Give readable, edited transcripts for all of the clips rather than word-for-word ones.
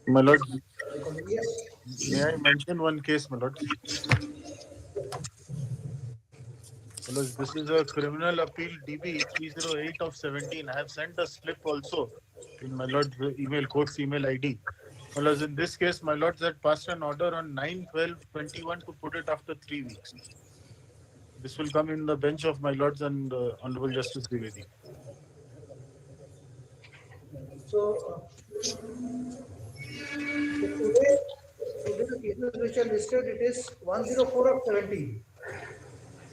My lord, Yes. may I mention one case, my lord? My lord, this is a criminal appeal DB 308 of 17. I have sent a slip also in my lord's email, court's email ID. My lords, in this case, my lords had passed an order on 9/12/21 to put it after 3 weeks. This will come in the bench of my lords and Honorable Justice Dwivedi. So today the cases which are listed, it is 104 of 17.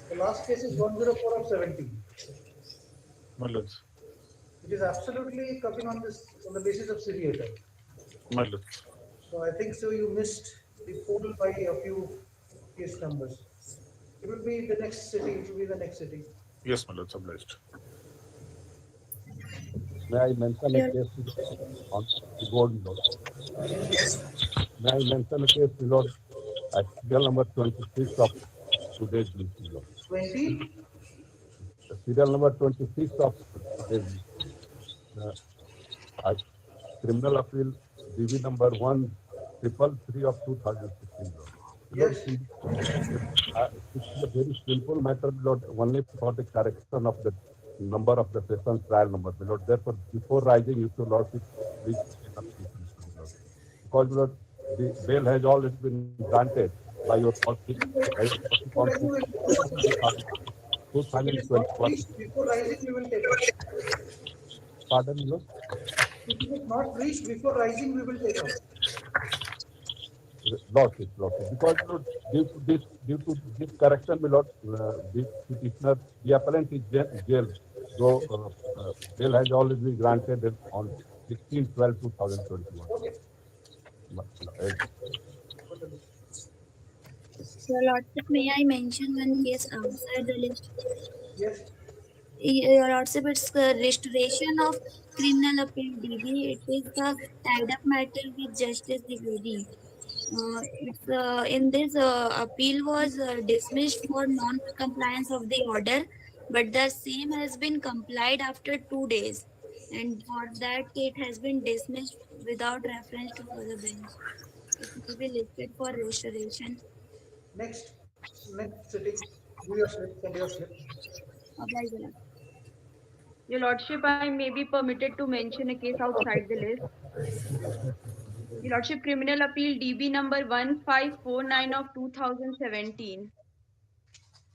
The last case is 104 of 17. My lords. It is absolutely coming on the basis of seriatim. My lords. So I think so you missed the poll by a few case numbers. It will be the next sitting. It will be the next sitting. Yes, my lords, obliged. May I mention a case on the board, Lord? May I mention a case, Lord, at serial number 26 of today's list, Lord? 20. Serial number 26 of today's list. Criminal appeal DB number 1333 of 2016, Lord. Yes. It's a very simple matter, Lord, only for the correction of the number of the session trial number, Lord. Therefore, before rising, you should not please take up this issue, Lord. Because, Lord, the bail has already been granted by your policy. Before rising, we will take up. Pardon, Lord? If it is not reached before rising, we will take up. Lordship. Because, Lord, due to this correction, my Lord, this petitioner, the appellant is jailed. So, bail has already been granted on 16/12/2021. Okay. Your Lordship, may I mention one case outside the list? Yes. Your Lordship, it's the restoration of criminal appeal DB. It is the tied up matter with Justice Dwivedi. In this appeal was dismissed for non-compliance of the order, but the same has been complied after 2 days, and for that it has been dismissed without reference to further bench. It will be listed for restoration. Next sitting. Do your slip. Send your slip. Oblige, Your Lordship. Your Lordship, I may be permitted to mention a case outside the list. Your Lordship, criminal appeal DB number 1549 of 2017.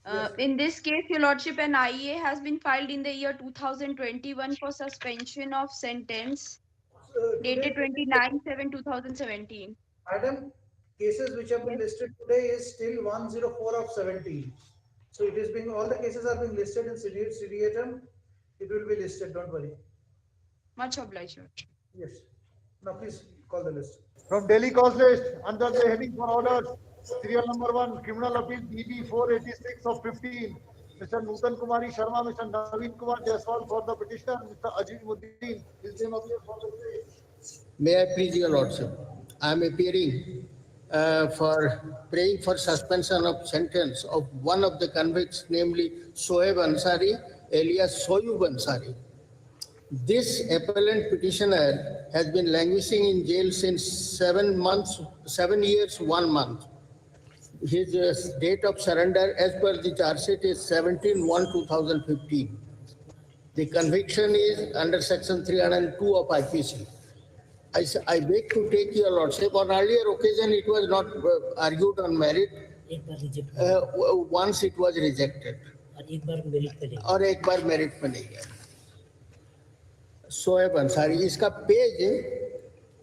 Yes. In this case, Your Lordship, an IEA has been filed in the year 2021 for suspension of sentence dated 29/7/2017. Madam, cases which have been Yes, listed today is still 104 of 17. So it is being, all the cases are being listed in seriatim. It will be listed, don't worry. much obliged. Yes. Now please call the list. From Delhi cause list, under the heading for orders, serial number 1, criminal appeal DB 486 of 15. Mr. Nutan Kumari Sharma, Mr. Naveen Kumar Jaiswal for the petitioner, Mr. Azimuddin. His name appears for the case. May I please, Your Lordship? I am appearing for praying for suspension of sentence of one of the convicts, namely Soeb Ansari, alias Soyub Ansari. This appellant petitioner has been languishing in jail since 7 years, 1 month. His date of surrender as per the charge sheet is 17/1/2015. The conviction is under section 302 of IPC. I beg to take Your Lordship, on earlier occasion it was not argued on merit. Once it was rejected. और एक बार merit में नहीं गया. Soeb Ansari, इसका page,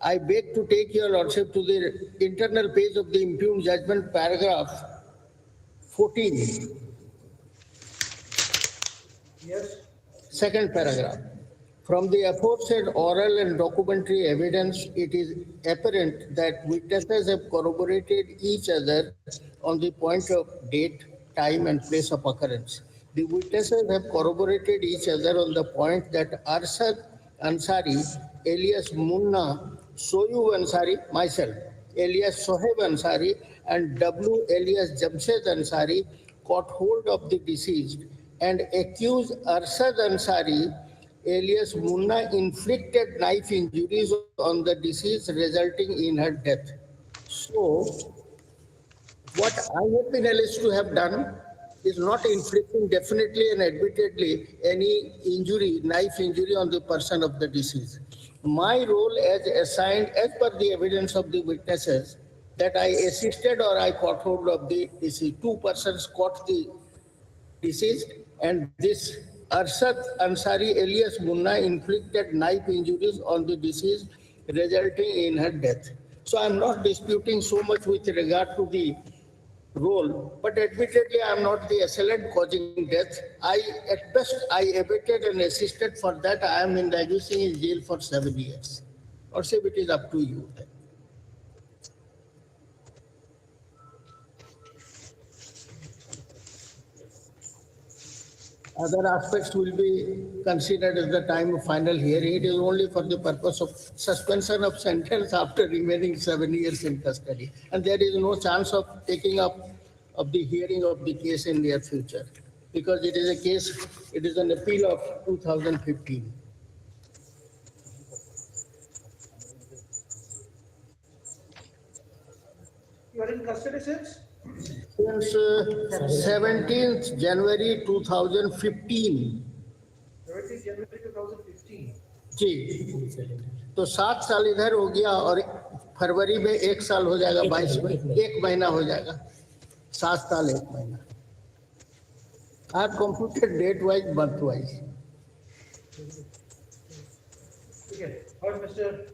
I beg to take Your Lordship to the internal page of the impugned judgment, paragraph 14. Yes. Second paragraph. From the aforesaid oral and documentary evidence, it is apparent that witnesses have corroborated each other on the point of date, time, and place of occurrence. The witnesses have corroborated each other on the point that Arshad Ansari, alias Munna, Soyub Ansari, myself, alias Soheb Ansari, and W, alias Jamshed Ansari, caught hold of the deceased and accused Arshad Ansari, alias Munna inflicted knife injuries on the deceased, resulting in her death. So, what I have been alleged to have done is not inflicting definitely and admittedly any injury, knife injury on the person of the deceased. My role as assigned as per the evidence of the witnesses that I assisted or I caught hold of the deceased. Two persons caught the deceased and this Arshad Ansari alias Munna inflicted knife injuries on the deceased resulting in her death. So I'm not disputing so much with regard to the role, but admittedly I am not the assailant causing death. At best, I abetted and assisted. For that, I am in languishing in jail for 7 years. Or say it is up to you. Other aspects will be considered at the time of final hearing. It is only for the purpose of suspension of sentence after remaining 7 years in custody. And there is no chance of taking up of the hearing of the case in near future because it is a case, it is an appeal of 2015. You are in custody since? Since 17th January 2015. 17 January 2015. जी तो 7 साल इधर हो गया और फरवरी में 1 साल हो जाएगा 22 में 1 महीना हो जाएगा 7 साल 1 महीना I have computed date wise month wise. Okay. Heard Mr.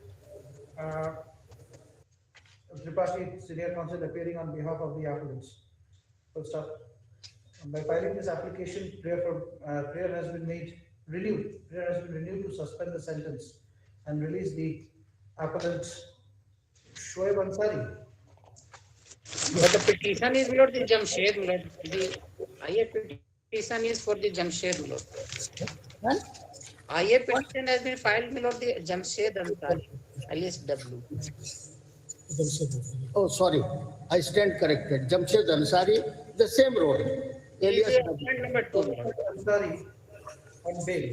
Tripathi, Senior Counsel, appearing on behalf of the applicants. First up, by filing this application, prayer has been renewed to suspend the sentence and release the appellant Shoaib Ansari. But the petition is not the Jamshed, Lord. The IA petition is for the Jamshed, Lord. Huh? IA petition has been filed, Lord, the Jamshed Ansari, alias W. Oh, sorry, I stand corrected. Jamshed Ansari, the same road. Alias This is point number 2, Lord. Ansari on bail.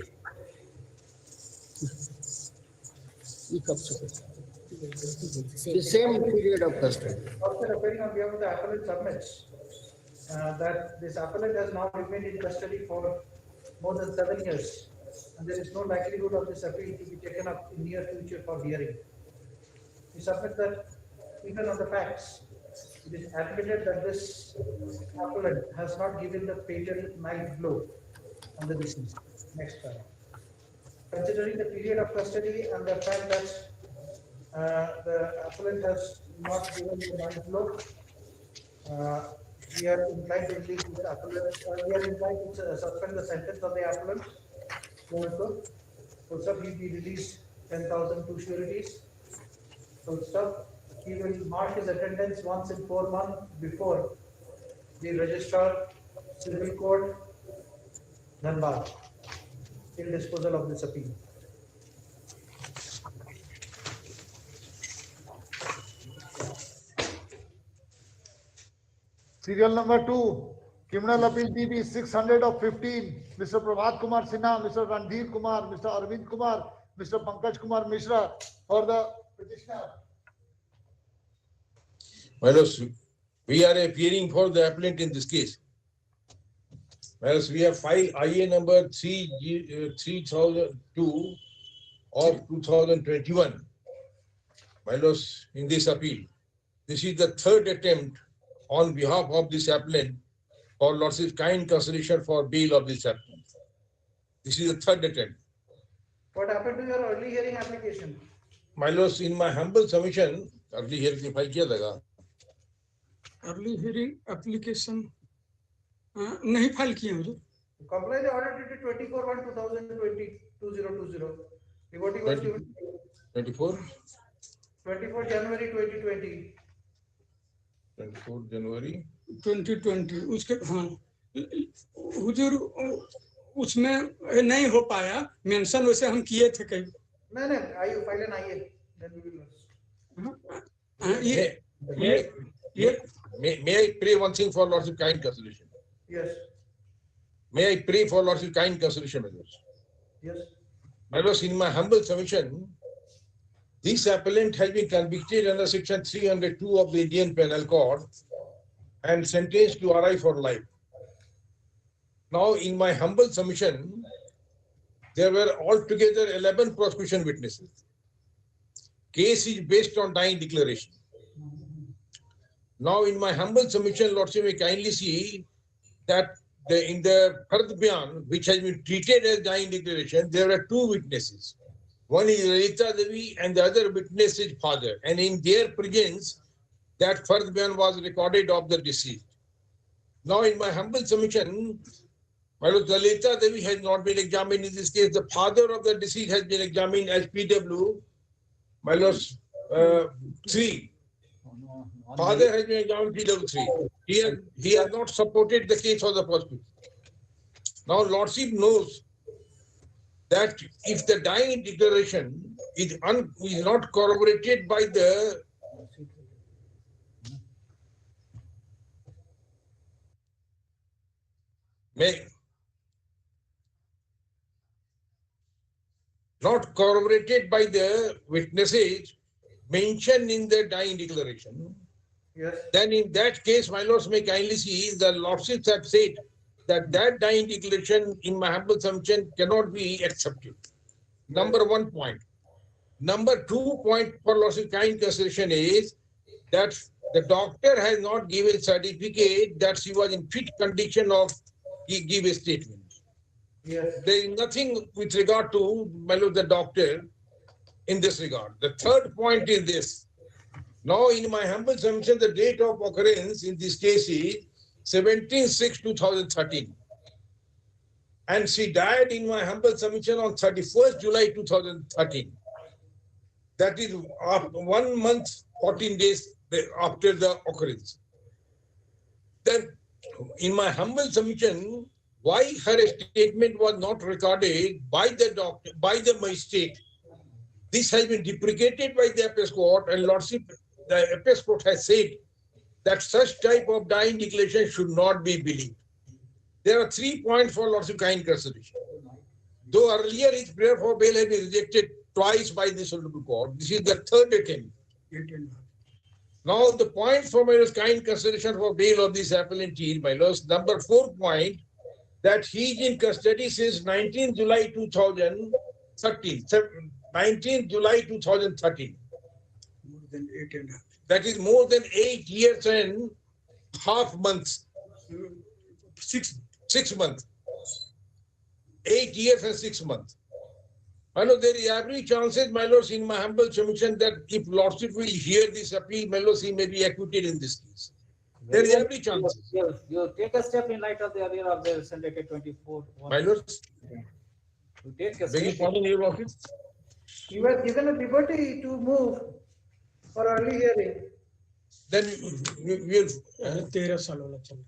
The same period of custody. After appearing on behalf of the appellant submits that this appellant has now remained in custody for more than 7 years, and there is no likelihood of this appeal to be taken up in near future for hearing. We submit that even on the facts, it is admitted that this appellant has not given the fatal knife blow on the deceased. Next slide. Considering the period of custody and the fact that the appellant has not given the knife blow, we are inclined to release the appellant. We are inclined to suspend the sentence of the appellant. Also, he will be released 10,000 to sureties. Full stop. He will mark his attendance once in 4 months before the registrar, civil court, Dhanbad, till disposal of this appeal. Serial number 2, criminal appeal DB 600 of 15, Mr. Prabhat Kumar Sinha, Mr. Randhir Kumar, Mr. Arvind Kumar, Mr. Pankaj Kumar Mishra for the petitioner. Whereas we are appearing for the appellant in this case. Whereas we have filed IA number 3002 of 2021. Whereas in this appeal, this is the third attempt on behalf of this appellant for lordship's kind consideration for bail of this appellant. This is the third attempt. What happened to your early hearing application? My lords, in my humble submission, early hearing file किया था early hearing application नहीं file किए हुजूर Comply the order dated 24/1/2020 2020. Reporting was given 24 January 2020. 24 जनवरी 2020 उसके हाँ हुजूर उसमें नहीं हो पाया मेंशन वैसे हम किए थे कई नहीं आइए फाइल एन आइए then we will May I pray one thing for lordship kind consideration? yes May I pray for lordship kind consideration, my lords? yes my lords, in my humble submission, this appellant has been convicted under section 302 of the Indian Penal Code and sentenced to RI for life. Now, in my humble submission, there were altogether 11 prosecution witnesses. Case is based on dying declaration. Now, in my humble submission, Lordship may kindly see that in the Fard Bayan, which has been treated as dying declaration, there are two witnesses. One is Lalita Devi and the other witness is father. And in their presence, that Fard Bayan was recorded of the deceased. Now, in my humble submission, my Lord, Lalita Devi has not been examined in this case. The father of the deceased has been examined as PW, my Lord, 3. Father has been examined PW3. He has not supported the case of the prosecution. Now, Lordship knows that if the dying declaration is not corroborated by the witnesses mentioned in the dying declaration, Yes. then in that case, my lords may kindly see the lordships have said that dying declaration in my humble submission cannot be accepted. Number 1 point. Number 2 point for lordship kind consideration is that the doctor has not given certificate that she was in fit condition of give a statement. Yes. There is nothing with regard to my lord the doctor in this regard. The third point is this. Now, in my humble submission, the date of occurrence in this case is 17/6/2013. And she died in my humble submission on 31st July 2013. That is 1 month, 14 days after the occurrence. Then, in my humble submission, why her statement was not recorded by the doctor, by the magistrate? This has been deprecated by the Apex Court, and Lordship, the Apex Court has said that such type of dying declaration should not be believed. There are 3 points for Lordship kind consideration. Though earlier his prayer for bail had been rejected twice by the Supreme Court, this is the third attempt. Now, the point for my lord's kind consideration for bail of this appellant is, my lord's number 4 point, that he is in custody since 19 July 2013. 19 July 2013. More than 8.5. That is more than 8 years and half months. 6 months. 8 years and 6 months. My lord, there is every chances, my lords, in my humble submission, that if lordship will hear this appeal, my lords, he may be acquitted in this case. There is every chance. You take a step in light of the earlier observation dated 24. My lords, You take a begging step. pardon, your office. You were given a liberty to move for early hearing. Then we will. 13 साल वाला चल रहा है।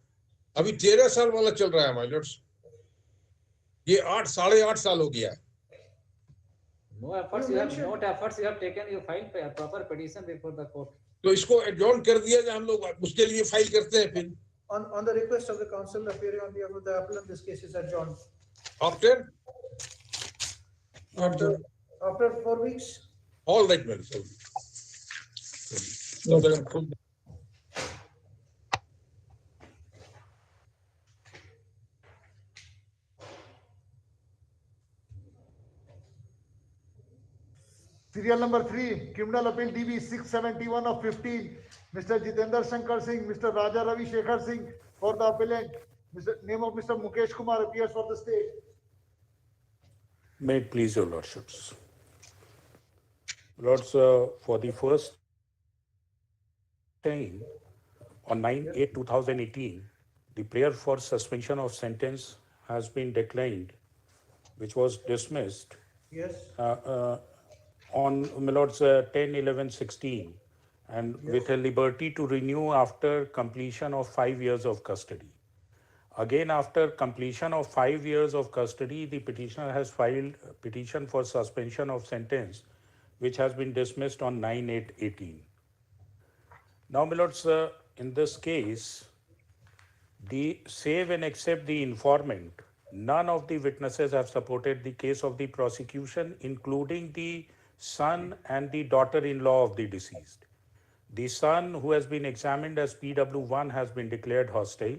अभी 13 साल वाला चल रहा है, my lords. ये 8 साल हो गया है. No efforts you have taken. You filed a proper petition before the court. तो इसको एडजॉर्न कर दिया जाए, हम लोग उसके लिए फाइल करते हैं फिर. On the request of the council appearing on behalf of the appellant, this case is adjourned. After After 4 weeks. all right, well, so then, Serial number 3, criminal appeal DB 671 of 15, Mr. Jitendra Shankar Singh, Mr. Raja Ravi Shekhar Singh for the appellant. Name of Mr. Mukesh Kumar appears for the state. May it please your lordships. Lords, for the first time on 9/8/2018, the prayer for suspension of sentence has been declined, which was dismissed Yes. on my lords 10/11/16, and with a liberty to renew after completion of 5 years of custody. Again, after completion of 5 years of custody, the petitioner has filed a petition for suspension of sentence, which has been dismissed on 9/8/18. Now, my lords, in this case, the save and accept the informant, none of the witnesses have supported the case of the prosecution, including the son and the daughter-in-law of the deceased. The son, who has been examined as PW1, has been declared hostile,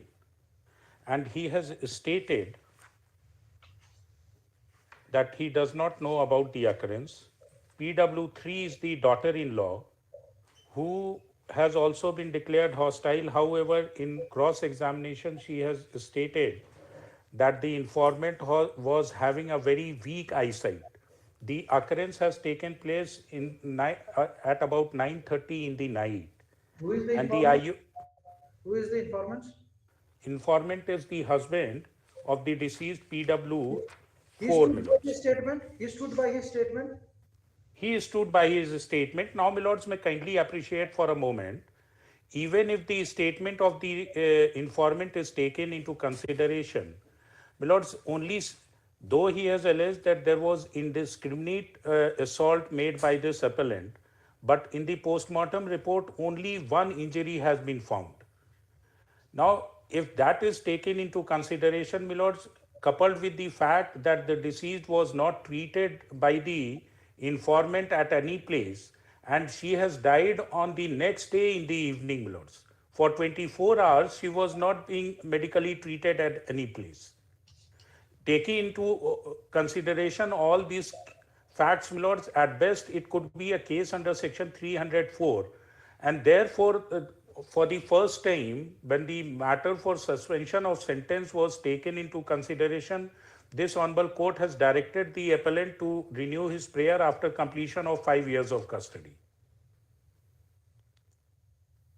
and he has stated that he does not know about the occurrence. PW3 is the daughter-in-law who has also been declared hostile. However, in cross-examination, she has stated that the informant was having a very weak eyesight. The occurrence has taken place at about 9:30 in the night, Who is the and the informant? IU Who is the informant? informant is the husband of the deceased PW He 4 stood by Milords. his statement. He stood by his statement. He stood by his statement. Now, Milords, may kindly appreciate for a moment, even if the statement of the informant is taken into consideration, Milords, though he has alleged that there was indiscriminate assault made by this appellant, but in the post-mortem report, only one injury has been found. Now, if that is taken into consideration, Milords, coupled with the fact that the deceased was not treated by the informant at any place, and she has died on the next day in the evening, Milords. For 24 hours, she was not being medically treated at any place. Taking into consideration all these facts, Milords, at best it could be a case under section 304, and therefore for the first time when the matter for suspension of sentence was taken into consideration, this honorable court has directed the appellant to renew his prayer after completion of 5 years of custody.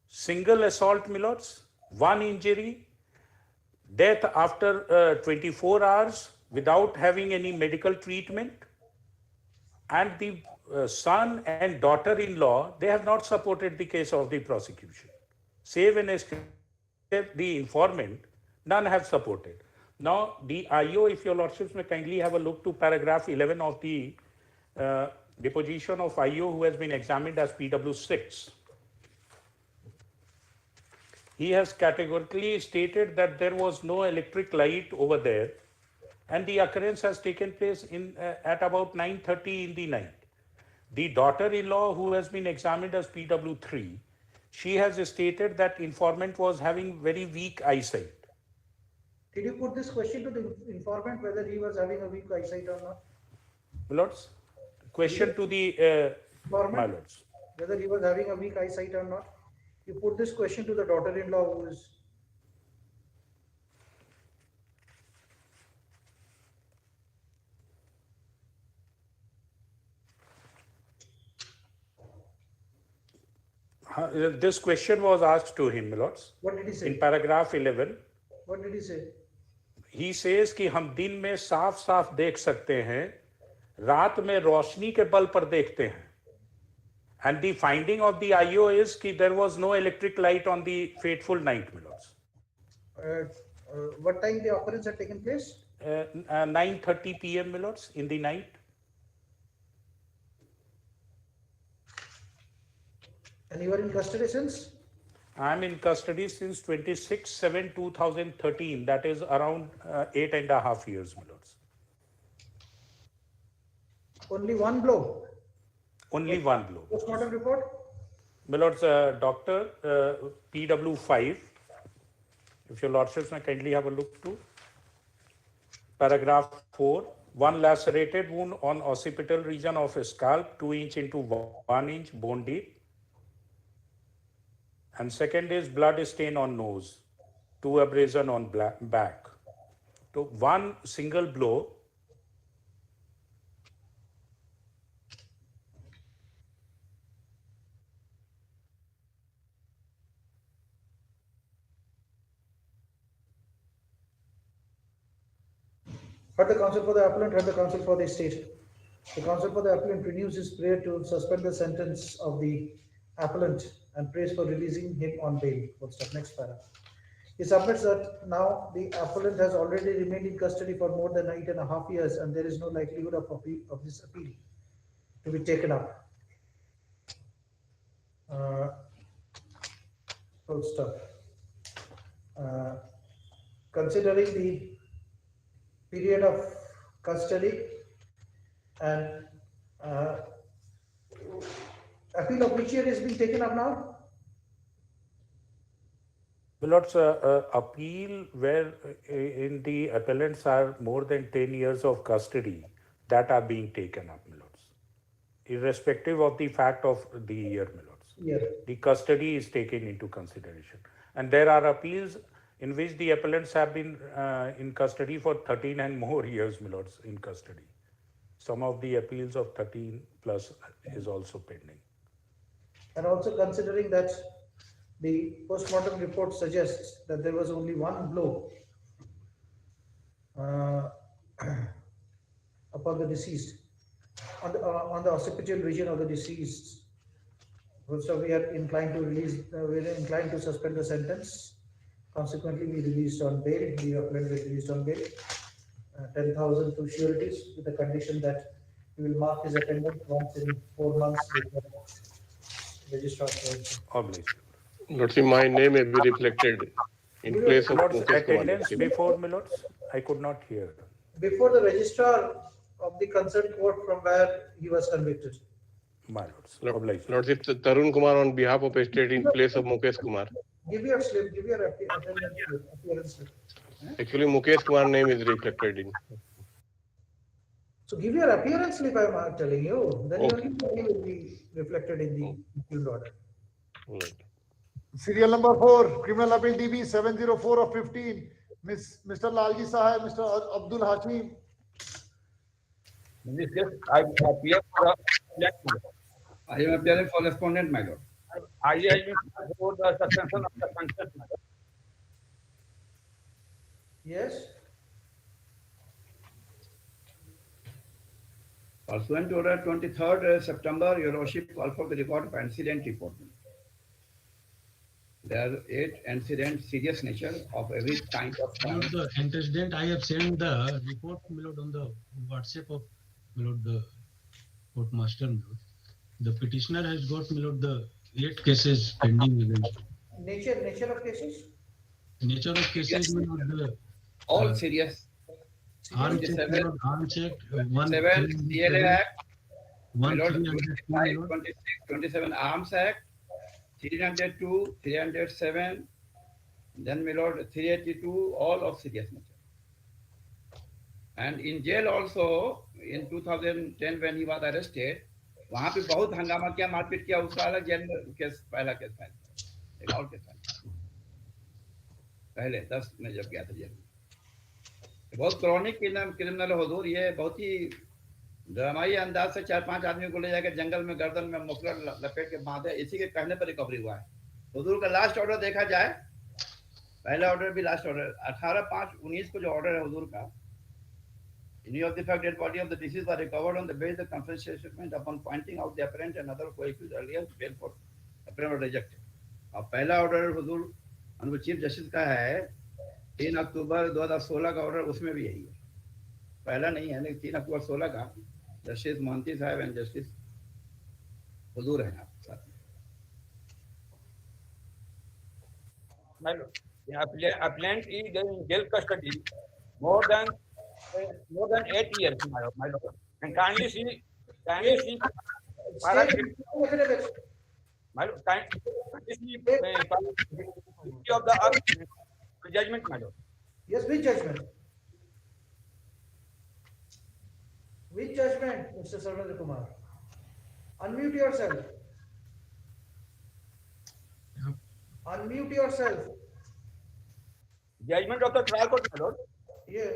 Single assault, Milords, one injury, death after 24 hours without having any medical treatment, and the son and daughter-in-law, they have not supported the case of the prosecution. Save and except the informant, none have supported. Now, the IO, if your lordships may kindly have a look to paragraph 11 of the deposition of IO who has been examined as PW6. He has categorically stated that there was no electric light over there, and the occurrence has taken place at about 9:30 in the night. The daughter-in-law, who has been examined as PW3, she has stated that informant was having very weak eyesight. Did you put this question to the informant whether he was having a weak eyesight or not? Milords, question to the my Informant, lords. whether he was having a weak eyesight or not? You put this question to the daughter-in-law who is. This question was asked to him, Milords. What did he say? In paragraph 11, What did he say? he says कि हम दिन में साफ साफ देख सकते हैं, रात में रोशनी के बल पर देखते हैं. And the finding of the IO is that there was no electric light on the fateful night, Milords. What time the occurrence had taken place? 9:30 p.m., Milords, in the night. And you were in custody since? I am in custody since 26/7/2013. That is around 8.5 years, Milords. Only one blow? Only one blow. Postmortem report? Milords, Dr. PW5, if your lordships may kindly have a look to. Paragraph 4, one lacerated wound on occipital region of scalp, 2 inch into 1 inch bone deep. And second is blood stain on nose, 2 abrasion on back. So one single blow. Heard the counsel for the appellant, heard the counsel for the state. The counsel for the appellant renews his prayer to suspend the sentence of the appellant and prays for releasing him on bail. What's the next para? He submits that now the appellant has already remained in custody for more than 8.5 years and there is no likelihood of this appeal to be taken up. Full stop. Considering the period of custody and uh, appeal of which year is being taken up now? My lords, appeal where in the appellants are more than 10 years of custody that are being taken up, my lords, irrespective of the fact of the year, my lords. Year. The custody is taken into consideration. And there are appeals in which the appellants have been in custody for 13 and more years, my lords, in custody. Some of the appeals of 13 plus is also pending. And also considering that the post-mortem report suggests that there was only one blow uh, upon the deceased, on the occipital region of the deceased. So we are inclined to release, we are inclined to suspend the sentence. Consequently, we released on bail. The appellant was released on bail. 10,000 to sureties with the condition that he will mark his attendance once in 4 months with the registrar. Obviously. Lordship, my name may be reflected in place of Lords, Mukesh Kumar. attendance before, my lords? I could not hear. Before the registrar of the concerned court from where he was convicted. My lords, obliged. Lordship, Tarun Kumar on behalf of estate in place of Mukesh Kumar. Give your slip, give your attendance slip, appearance slip. Actually, Mukesh Kumar name is reflected in. So give your appearance slip, I am telling you. Then Okay. your name will be reflected in the appeal order. Right. Serial number 4, criminal appeal DB 704 of 15, Mr. Lalji Sahai, Mr. Abdul Hashim. In this case, I appear for I am appearing for respondent, my lord. I am for the suspension of the consent, my lord. Yes. Pursuant to order 23rd September, your lordship called for the record of incident report. There are 8 incidents, serious nature of every kind of crime. The antecedent, I have sent the report, my lord, on the WhatsApp of my lord, the court master, my lord. The petitioner has got, my lord, the 8 cases pending against. Nature of cases? Nature of cases, my lord, the all serious. arm check, my lord, arm check, 7 CLA Act, my lord, 1 26, 27 Arms Act, 302, 307, then my lord, 382, all of serious nature. And in jail also, in 2010 when he was arrested, वहाँ पे बहुत हंगामा किया, मारपीट किया, उसका अलग jail में केस, पहला केस फाइल, एक और केस फाइल, पहले 10 में जब गया था जेल में, बहुत क्रॉनिक क्रिमिनल हुजूर, ये बहुत ही ड्रामाई अंदाज से 4-5 आदमी को ले जाकर जंगल में गर्दन में मफलर लपेट के बांधे, इसी के कहने पर रिकवरी हुआ है। हुजूर का लास्ट ऑर्डर देखा जाए, पहला ऑर्डर भी लास्ट ऑर्डर 18/5/19 को जो ऑर्डर है हुजूर का, in view of the fact that body of the deceased was recovered on the basis of confidential statement upon pointing out the apparent and other co-accused earlier bail for apparent rejected. अब पहला order हुजूर Anwar chief justice का है 3 अक्टूबर 2016 का order, उसमें भी यही है, पहला नहीं है लेकिन 3 अक्टूबर 16 का जस्टिस मोहंती साहब एंड जस्टिस हुजूर हैं आप साथ में। Appellant is in jail custody more than 8 years, my lord. And kindly see para my lord, kindly see of the judgment, my lord. Yes, which judgment? Which judgment, Mr. Sarvendra Kumar? Unmute yourself. Unmute yourself. Judgment of the trial court, my lord. Yes.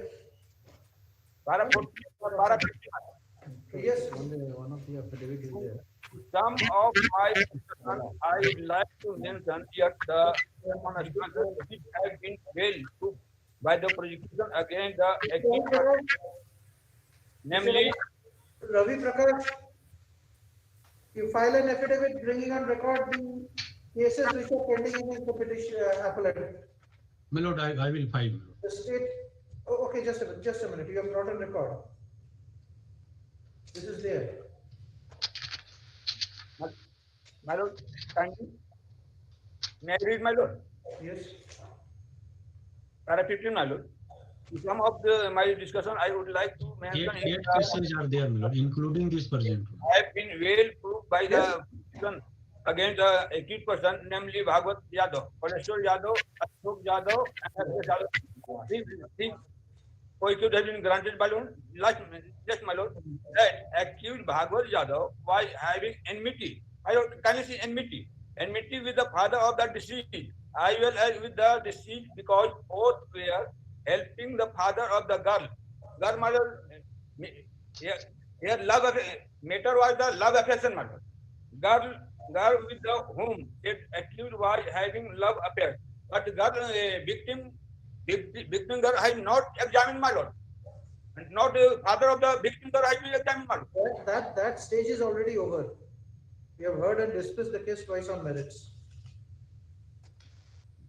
Yes. One of the affidavit is there. Some of my I would like to mention here the circumstances which have been held by the prosecution against the accused, namely Ravi Prakash, you file an affidavit bringing on record the cases which are pending against the petition appellant. My lord, I will file. The state. Oh, okay, just a minute. You have brought on record. This is there. my lord, kindly. May I read, my lord? Yes. Para 15, my lord. to sum up my discussion, I would like to mention here Eight cases are there, my lord, including this present one. have been well proved by the prosecution against the accused person, namely Bhagwat Yadav, Parashur Yadav, Ashok Yadav, and Akhilesh Yadav. Three co-accused have been granted by law. Yes, my lord, that accused Bhagwat Yadav was having enmity. My lord, can you see enmity? Enmity with the father of the deceased, as well as with the deceased, because both were helping the father of the girl. Girl, my lord, here love matter was the love affection matter. Girl with the whom it accused was having love affair, but girl victim girl has not examined my lord, and not father of the victim girl has been examined my lord. That stage is already over. We have heard and dismissed the case twice on merits.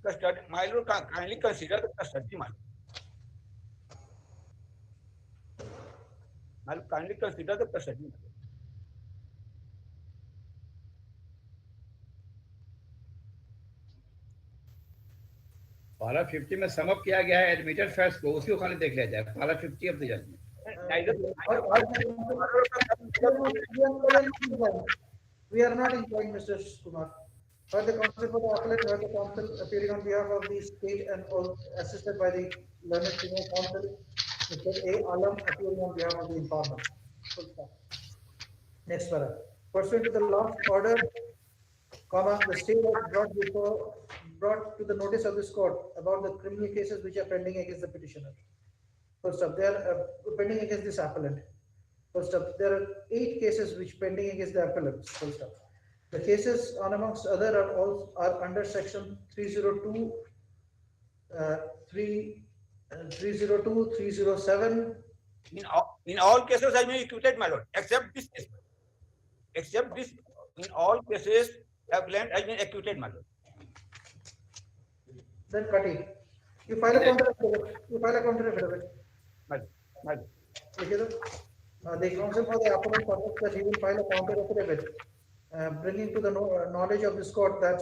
Custody, my lord, kindly consider the custody, my lord. My lord, kindly consider the custody, my lord. पारा 50 में sum up किया गया है admitted facts को, उसी को खाली देख लिया जाए। Para 50 of the judgment. We are not inclined, Mr. Kumar. Heard the counsel for the appellate, heard the counsel appearing on behalf of the state and all assisted by the learned senior counsel, Mr. A. Alam, appearing on behalf of the informant. Next para. Pursuant to the last order, comma, the state has brought to the notice of this court about the criminal cases which are pending against the petitioner. First up, they are pending against this appellant. First up, there are 8 cases which pending against the appellant. First up, the cases on amongst other are under section 302, 302, 307. In all cases, I may acquitted, my lord, except this case. Except this, in all cases, appellant has been acquitted, my lord. Then cut it. You file a counter affidavit. Okay, the counsel for the appellant purpose that he will file a counter affidavit, bringing to the knowledge of this court that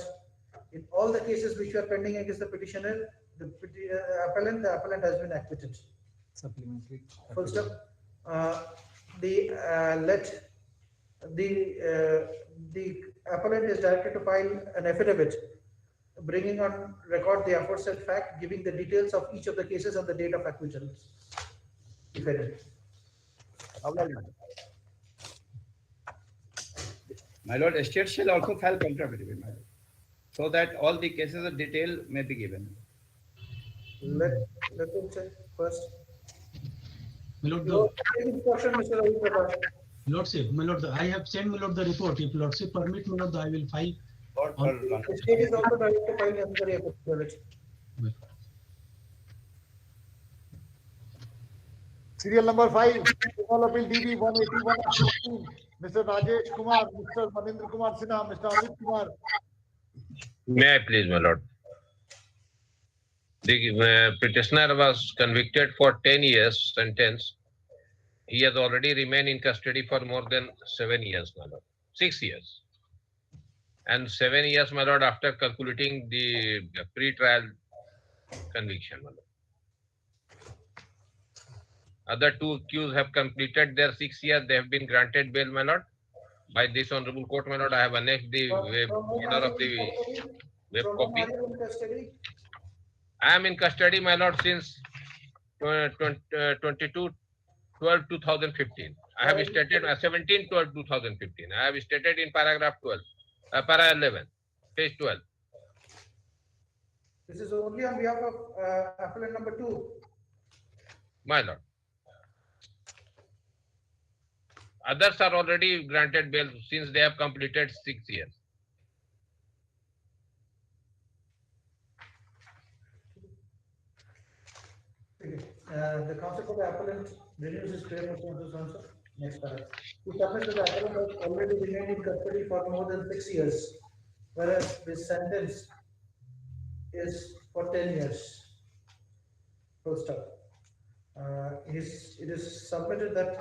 in all the cases which are pending against the petitioner, the appellant has been acquitted. Supplementary. Full stop. The appellant is directed to file an affidavit bringing on record the aforesaid fact, giving the details of each of the cases and the date of acquittal, if any. My lord, estate shall also file counter affidavit, my lord, so that all the cases of detail may be given. Let me check first. My lord, Lordship, my lord, I have sent my lord the report. If Lordship permit, my lord, I will file. The state is also directed to file necessary affidavit. Serial number 5, Criminal Appeal DB 181 Mr. Rajesh Kumar, Mr. Manindra Kumar Sinha, Mr. Amit Kumar. May I please, my lord? The petitioner was convicted for 10 years sentence. He has already remained in custody for more than 7 years, my lord. 6 years. And 7 years, my lord, after concluding the pre-trial conviction, my lord. Other 2 accused have completed their 6 years. They have been granted bail, my lord. By this honorable court, my lord, I have annexed the order of the web copy. I am in custody, my lord, since 22/12/2015. I have stated 17/12/2015. I have stated in paragraph 12, para 11, page 12. This is only on behalf of appellant number 2. My lord. Others are already granted bail since they have completed 6 years. The counsel for the appellant renews his prayer motion to answer. Next paragraph. He submits that the appellant has already remained in custody for more than 6 years, whereas this sentence is for 10 years. First up. It is submitted that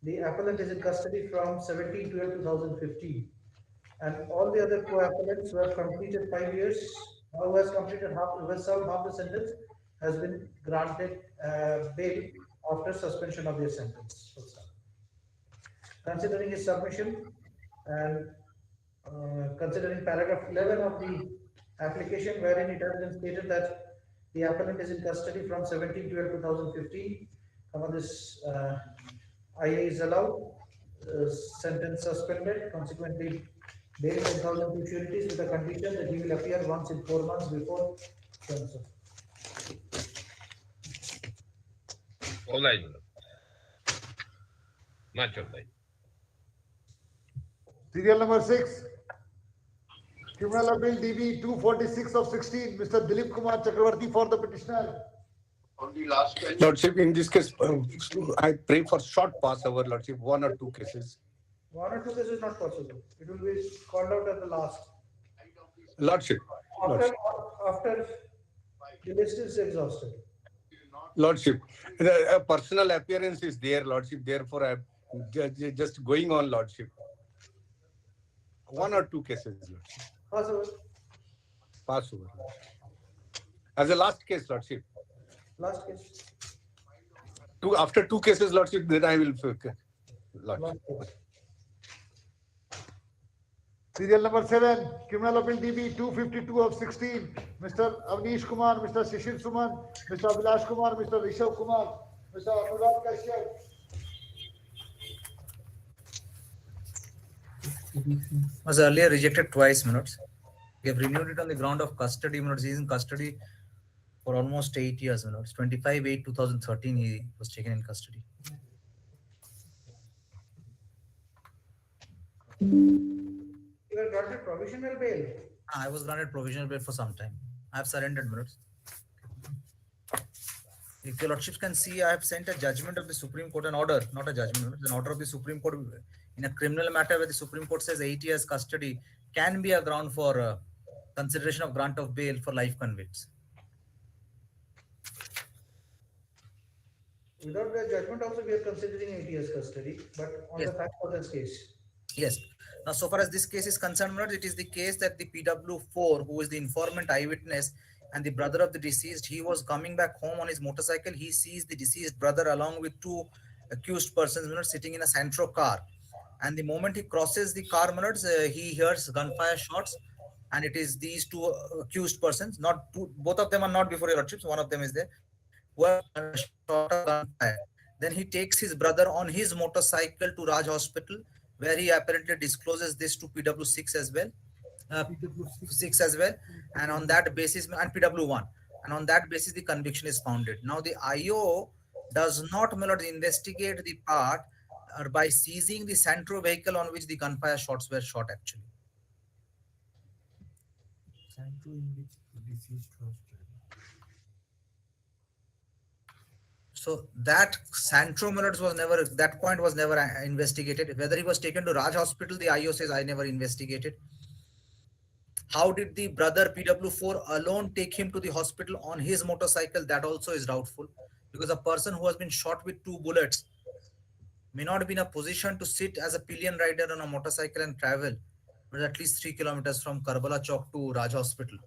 the appellant is in custody from 17/12/2015, and all the other co-appellants who have completed 5 years, who has served half the sentence, has been granted bail after suspension of their sentence. Considering his submission and considering paragraph 11 of the application, wherein it has been stated that the appellant is in custody from 17/12/2015, this IA is allowed, sentence suspended, consequently bail 10,000 securities with a condition that he will appear once in 4 months before counsel. All right. Much obliged. Serial number 6. Criminal Appeal DB 246 of 16. Mr. Dilip Kumar Chakravarti for the petitioner. On the last Lordship, in this case, I pray for short pass over, Lordship, 1 or 2 cases. 1 or 2 cases is not possible. It will be called out at the last. Lordship. After the list is exhausted. Lordship, a personal appearance is there, Lordship. Therefore, I'm just going on, Lordship. 1 or 2 cases, Lordship. Pass over. Pass over. As a last case, Lordship. Last case. After 2 cases, Lordship, then I will. Lordship. Serial number 7, Criminal Appeal DB 252 of 16. Mr. Avnish Kumar, Mr. Shishir Suman, Mr. Abhilash Kumar, Mr. Rishabh Kumar, Mr. Anurag Kashyap. Was earlier rejected twice, minutes. We have renewed it on the ground of custody, minutes. He is in custody for almost 8 years, minutes. 25/8/2013, he was taken in custody. You were granted provisional bail. I was granted provisional bail for some time. I have surrendered, minutes. If your lordships can see, I have sent a judgment of the Supreme Court, an order, not a judgment, an order of the Supreme Court in a criminal matter where the Supreme Court says 8 years custody can be a ground for consideration of grant of bail for life convicts. Without the judgment also we are considering 8 years custody, but on the fact of this case. Yes. Now, so far as this case is concerned, it is the case that the PW4, who is the informant eyewitness and the brother of the deceased, he was coming back home on his motorcycle. He sees the deceased brother along with 2 accused persons sitting in a Santro car. And the moment he crosses the car, he hears gunfire shots. And it is these 2 accused persons, not two, both of them are not before your lordships, one of them is there, who have shot a gunfire. Then he takes his brother on his motorcycle to Raj Hospital, where he apparently discloses this to PW6 as well, PW6 as well, and on that basis, and PW1, and on that basis the conviction is founded. Now the IO does not investigate the part by seizing the Santro vehicle on which the gunfire shots were shot actually. So that Santro was never, that point was never investigated. Whether he was taken to Raj Hospital, the IO says I never investigated. How did the brother PW4 alone take him to the hospital on his motorcycle? That also is doubtful, because a person who has been shot with 2 bullets may not be in a position to sit as a pillion rider on a motorcycle and travel, but at least 3 kilometers from Karbala Chowk to Raj Hospital.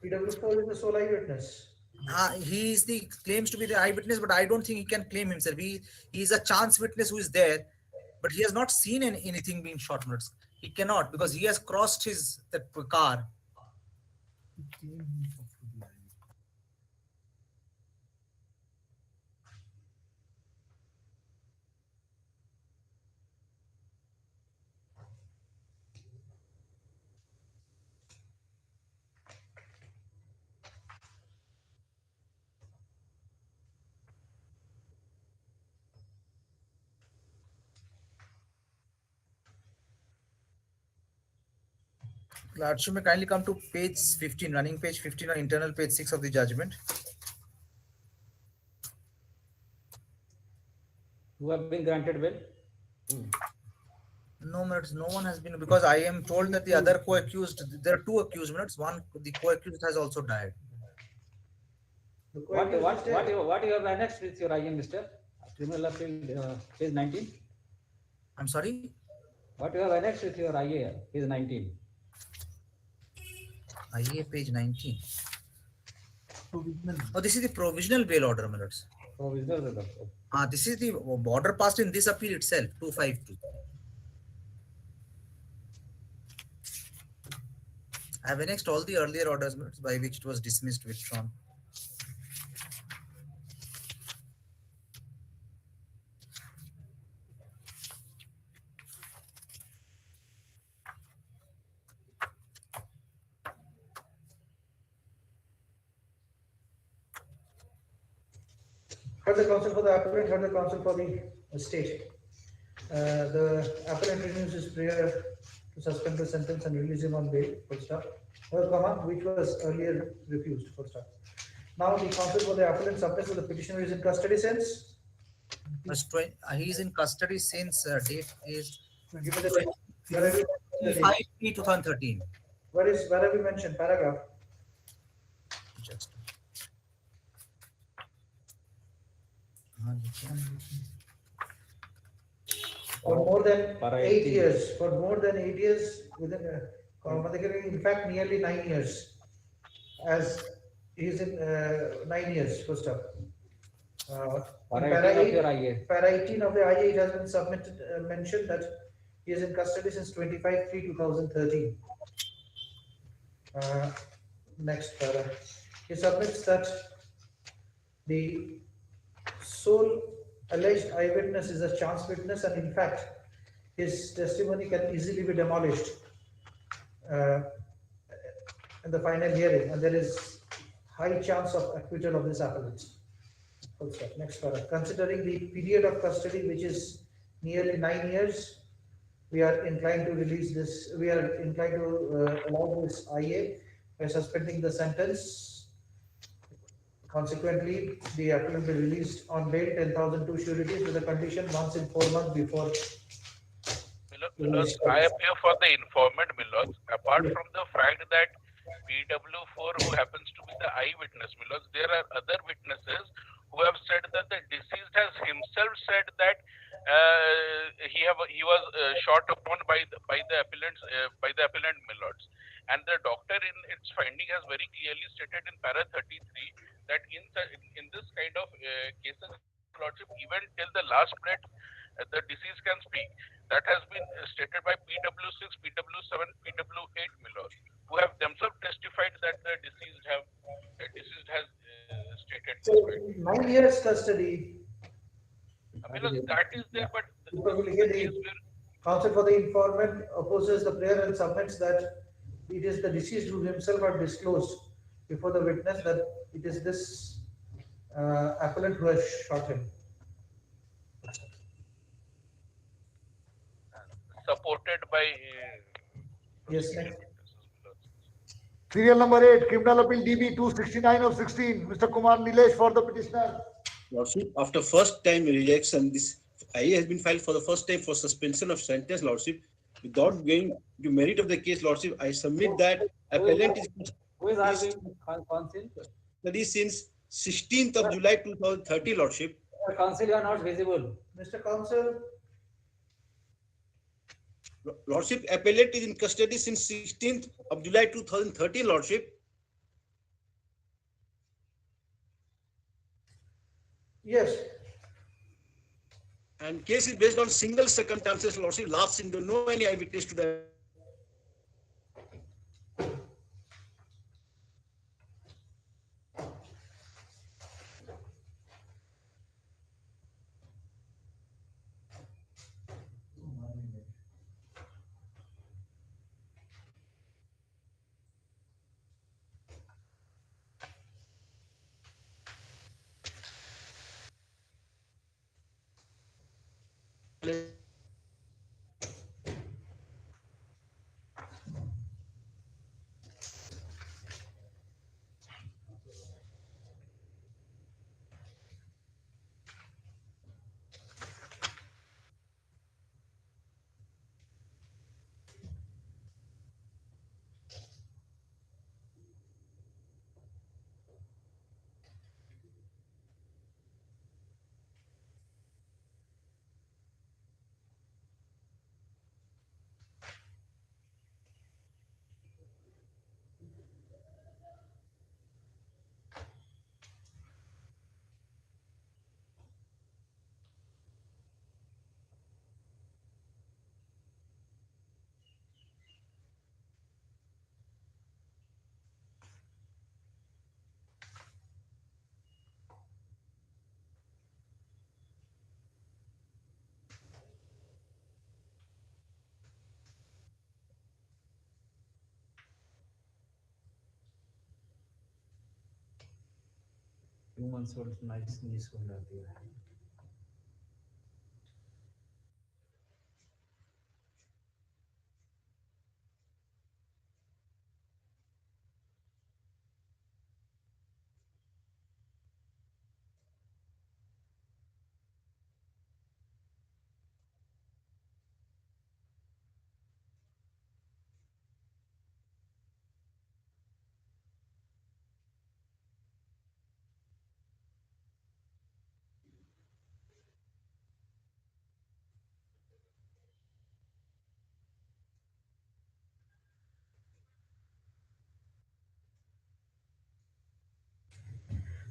PW4 is the sole eyewitness. He is the claims to be the eyewitness, but I don't think he can claim himself. He is a chance witness who is there, but he has not seen anything being shot. He cannot, because he has crossed the car. Lordship, may kindly come to page 15, running page 15 or internal page 6 of the judgment. Who have been granted bail? No, no one has been, because I am told that the other co-accused, there are 2 accused, one, the co-accused has also died. What you have annexed with your IM, Mr. Criminal Appeal, page 19? I'm sorry? What you have annexed with your IA is 19. IA page 19. Oh, this is the provisional bail order, my lords. Provisional order. This is the border passed in this appeal itself, 252. I have annexed all the earlier orders, my lords, by which it was dismissed, withdrawn. Heard the counsel for the appellant, heard the counsel for the state. The appellant renews his prayer to suspend the sentence and release him on bail, full stop. Which was earlier refused, full stop. Now the counsel for the appellant submits that the petitioner is in custody since. He is in custody since date is Give me the date. Where have you mentioned the date? 5/3/2013. Where have you mentioned paragraph? Just. For more than Para 8 18. years, for more than 8 years, within in fact nearly 9 years, as he is in 9 years, first up. In Para 18 of your IA. para 18 of the IA, it has been submitted, mentioned that he is in custody since 25/3/2013. Next para. He submits that the sole alleged eyewitness is a chance witness, and in fact, his testimony can easily be demolished in the final hearing, and there is high chance of acquittal of this appellant. Next para. Considering the period of custody, which is nearly 9 years, we are inclined to release this. We are inclined to allow this IA by suspending the sentence. Consequently, the appellant will be released on bail, 10,002 sureties with a condition once in 4 months before. Milords, I appear for the informant, Milords. Apart from the fact that PW4, who happens to be the eyewitness, Milords, there are other witnesses who have said that the deceased has himself said that he was shot upon by the appellant, Milords, and the doctor in its finding has very clearly stated in para 33 that in this kind of cases, Lordship, even till the last breath, the deceased can speak. That has been stated by PW6, PW7, PW8, Milords, who have themselves testified that the deceased has stated So, this. 9 years custody. Milords, that is there, but The counsel for the informant opposes the prayer and submits that it is the deceased who himself had disclosed before the witness that it is this appellant who has shot him. Supported by Yes, next. Serial number 8, criminal appeal DB 269 of 16. Mr. Kumar Nilesh for the petitioner. Lordship, after first time rejection, this IA has been filed for the first time for suspension of sentence, Lordship. Without going to merit of the case, Lordship, I submit that appellant is Who is arguing counsel? study since 16th of July 2030, Lordship. Counsel, you are not visible. Mr. Counsel. Lordship, appellant is in custody since 16th of July 2030, Lordship. Yes. And case is based on single circumstances, Lordship. Last scene, don't know any eyewitness to the. 2 months old nice niece को मिलाती है.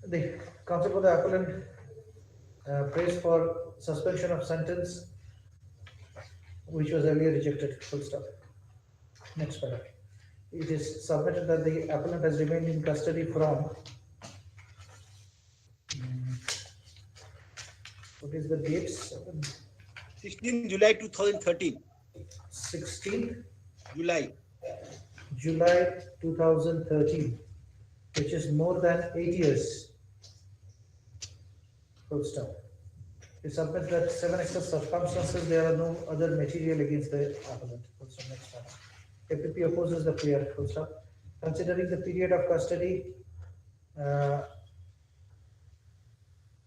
The counsel for the appellant prays for suspension of sentence, which was earlier rejected. Full stop. Next paragraph. It is submitted that the appellant has remained in custody from what is the dates? 16 July 2013. 16th July. July 2013, which is more than 8 years. Full stop. It submits that 7 excess circumstances, there are no other material against the appellant. Full stop. Next one. APP opposes the prayer. Full stop. Considering the period of custody,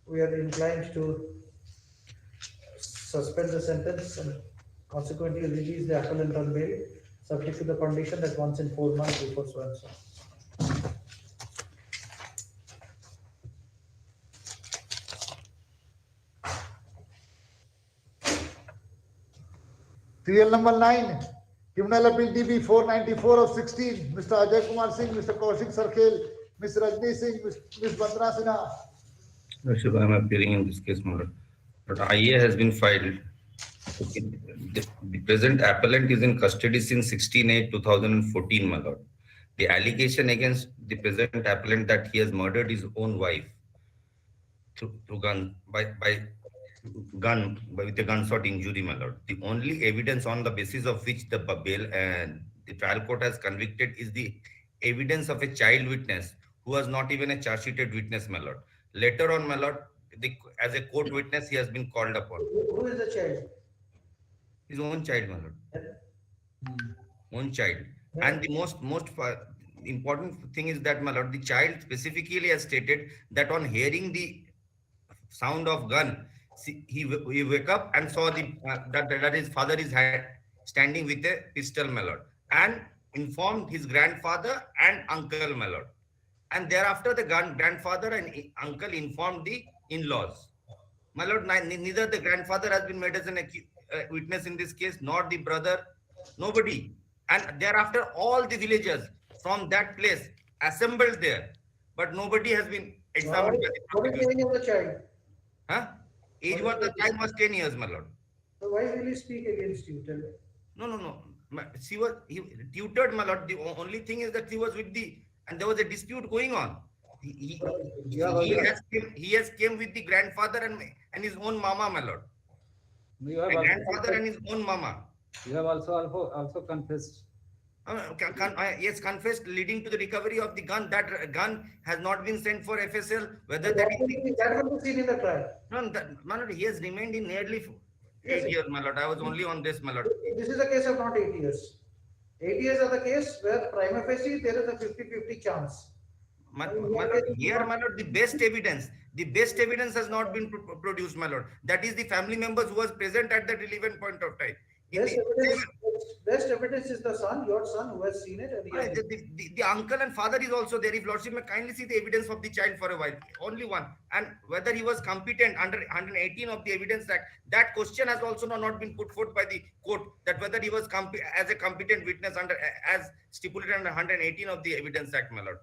we are inclined to suspend the sentence and consequently release the appellant on bail, subject to the condition that once in 4 months before so and so. Serial number 9, Criminal Appeal DB 494 of 16, Mr. Ajay Kumar Singh, Mr. Kaushik Sarkhel, Ms. Rajni Singh, Ms. Bandra Sinha. Shiva, I am appearing in this case, my lord. But IA has been filed. The present appellant is in custody since 16/8/2014, my lord. The allegation against the present appellant that he has murdered his own wife through gun with a gunshot injury, my lord. The only evidence on the basis of which the bail and the trial court has convicted is the evidence of a child witness who was not even a charge sheeted witness, my lord. Later on, my lord, as a court witness, he has been called upon. Who is the child? His own child, my lord. Own child. And the most important thing is that, my lord, the child specifically has stated that on hearing the sound of gun, he wake up and saw that his father is standing with a pistol, my lord, and informed his grandfather and uncle, my lord. And thereafter, the grandfather and uncle informed the in-laws. My lord, neither the grandfather has been made as an witness in this case, nor the brother, nobody. And thereafter, all the villagers from that place assembled there, but nobody has been examined. What is the age of the child? Huh? Age was the child was 10 years, my lord. So why will he speak against you? Tell me. No. He tutored, my lord. The only thing is that he was and there was a dispute going on. He has came with the grandfather and his own mama, my lord. You have grandfather and his own mama. You have also confessed. Yes, confessed, leading to the recovery of the gun. That gun has not been sent for FSL. Whether that will be seen in the trial. No, my lord, he has remained in nearly 8 years, my lord. I was only on this, my lord. This is a case of not 8 years. 8 years are the case where prima facie there is a 50-50 chance. My lord, the best evidence has not been produced, my lord. That is the family members who was present at that relevant point of time. Best evidence is the son, your son, who has seen it. And the uncle and father is also there. If lordship may kindly see the evidence of the child for a while, only one, and whether he was competent under 118 of the Evidence Act, that question has also not been put forth by the court, that whether he was as a competent witness as stipulated under 118 of the Evidence Act, my lord.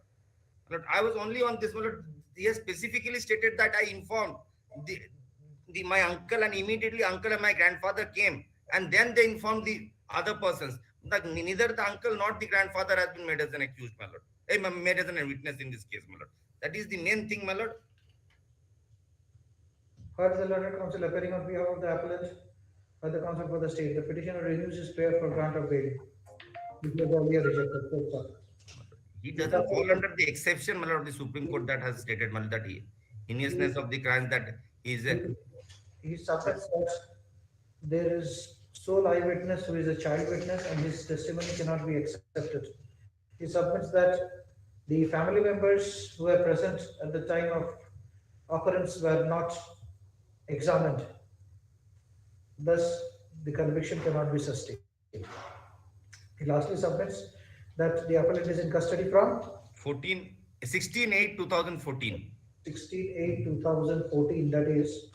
I was only on this, my lord. He has specifically stated that I informed my uncle, and immediately uncle and my grandfather came, and then they informed the other persons. Neither the uncle nor the grandfather has been made as an accused, my lord. Made as a witness in this case, my lord. That is the main thing, my lord. Heard the learned counsel appearing on behalf of the appellant by the counsel for the state. The petitioner renews his prayer for grant of bail. It was earlier rejected. He doesn't fall under the exception, my lord, of the Supreme Court that has stated, my lord, that heinousness of the crime that is a He submits that there is sole eyewitness who is a child witness and his testimony cannot be accepted. He submits that the family members who were present at the time of occurrence were not examined. Thus, the conviction cannot be sustained. He lastly submits that the appellant is in custody from 16/8/2014. 16/8/2014, that is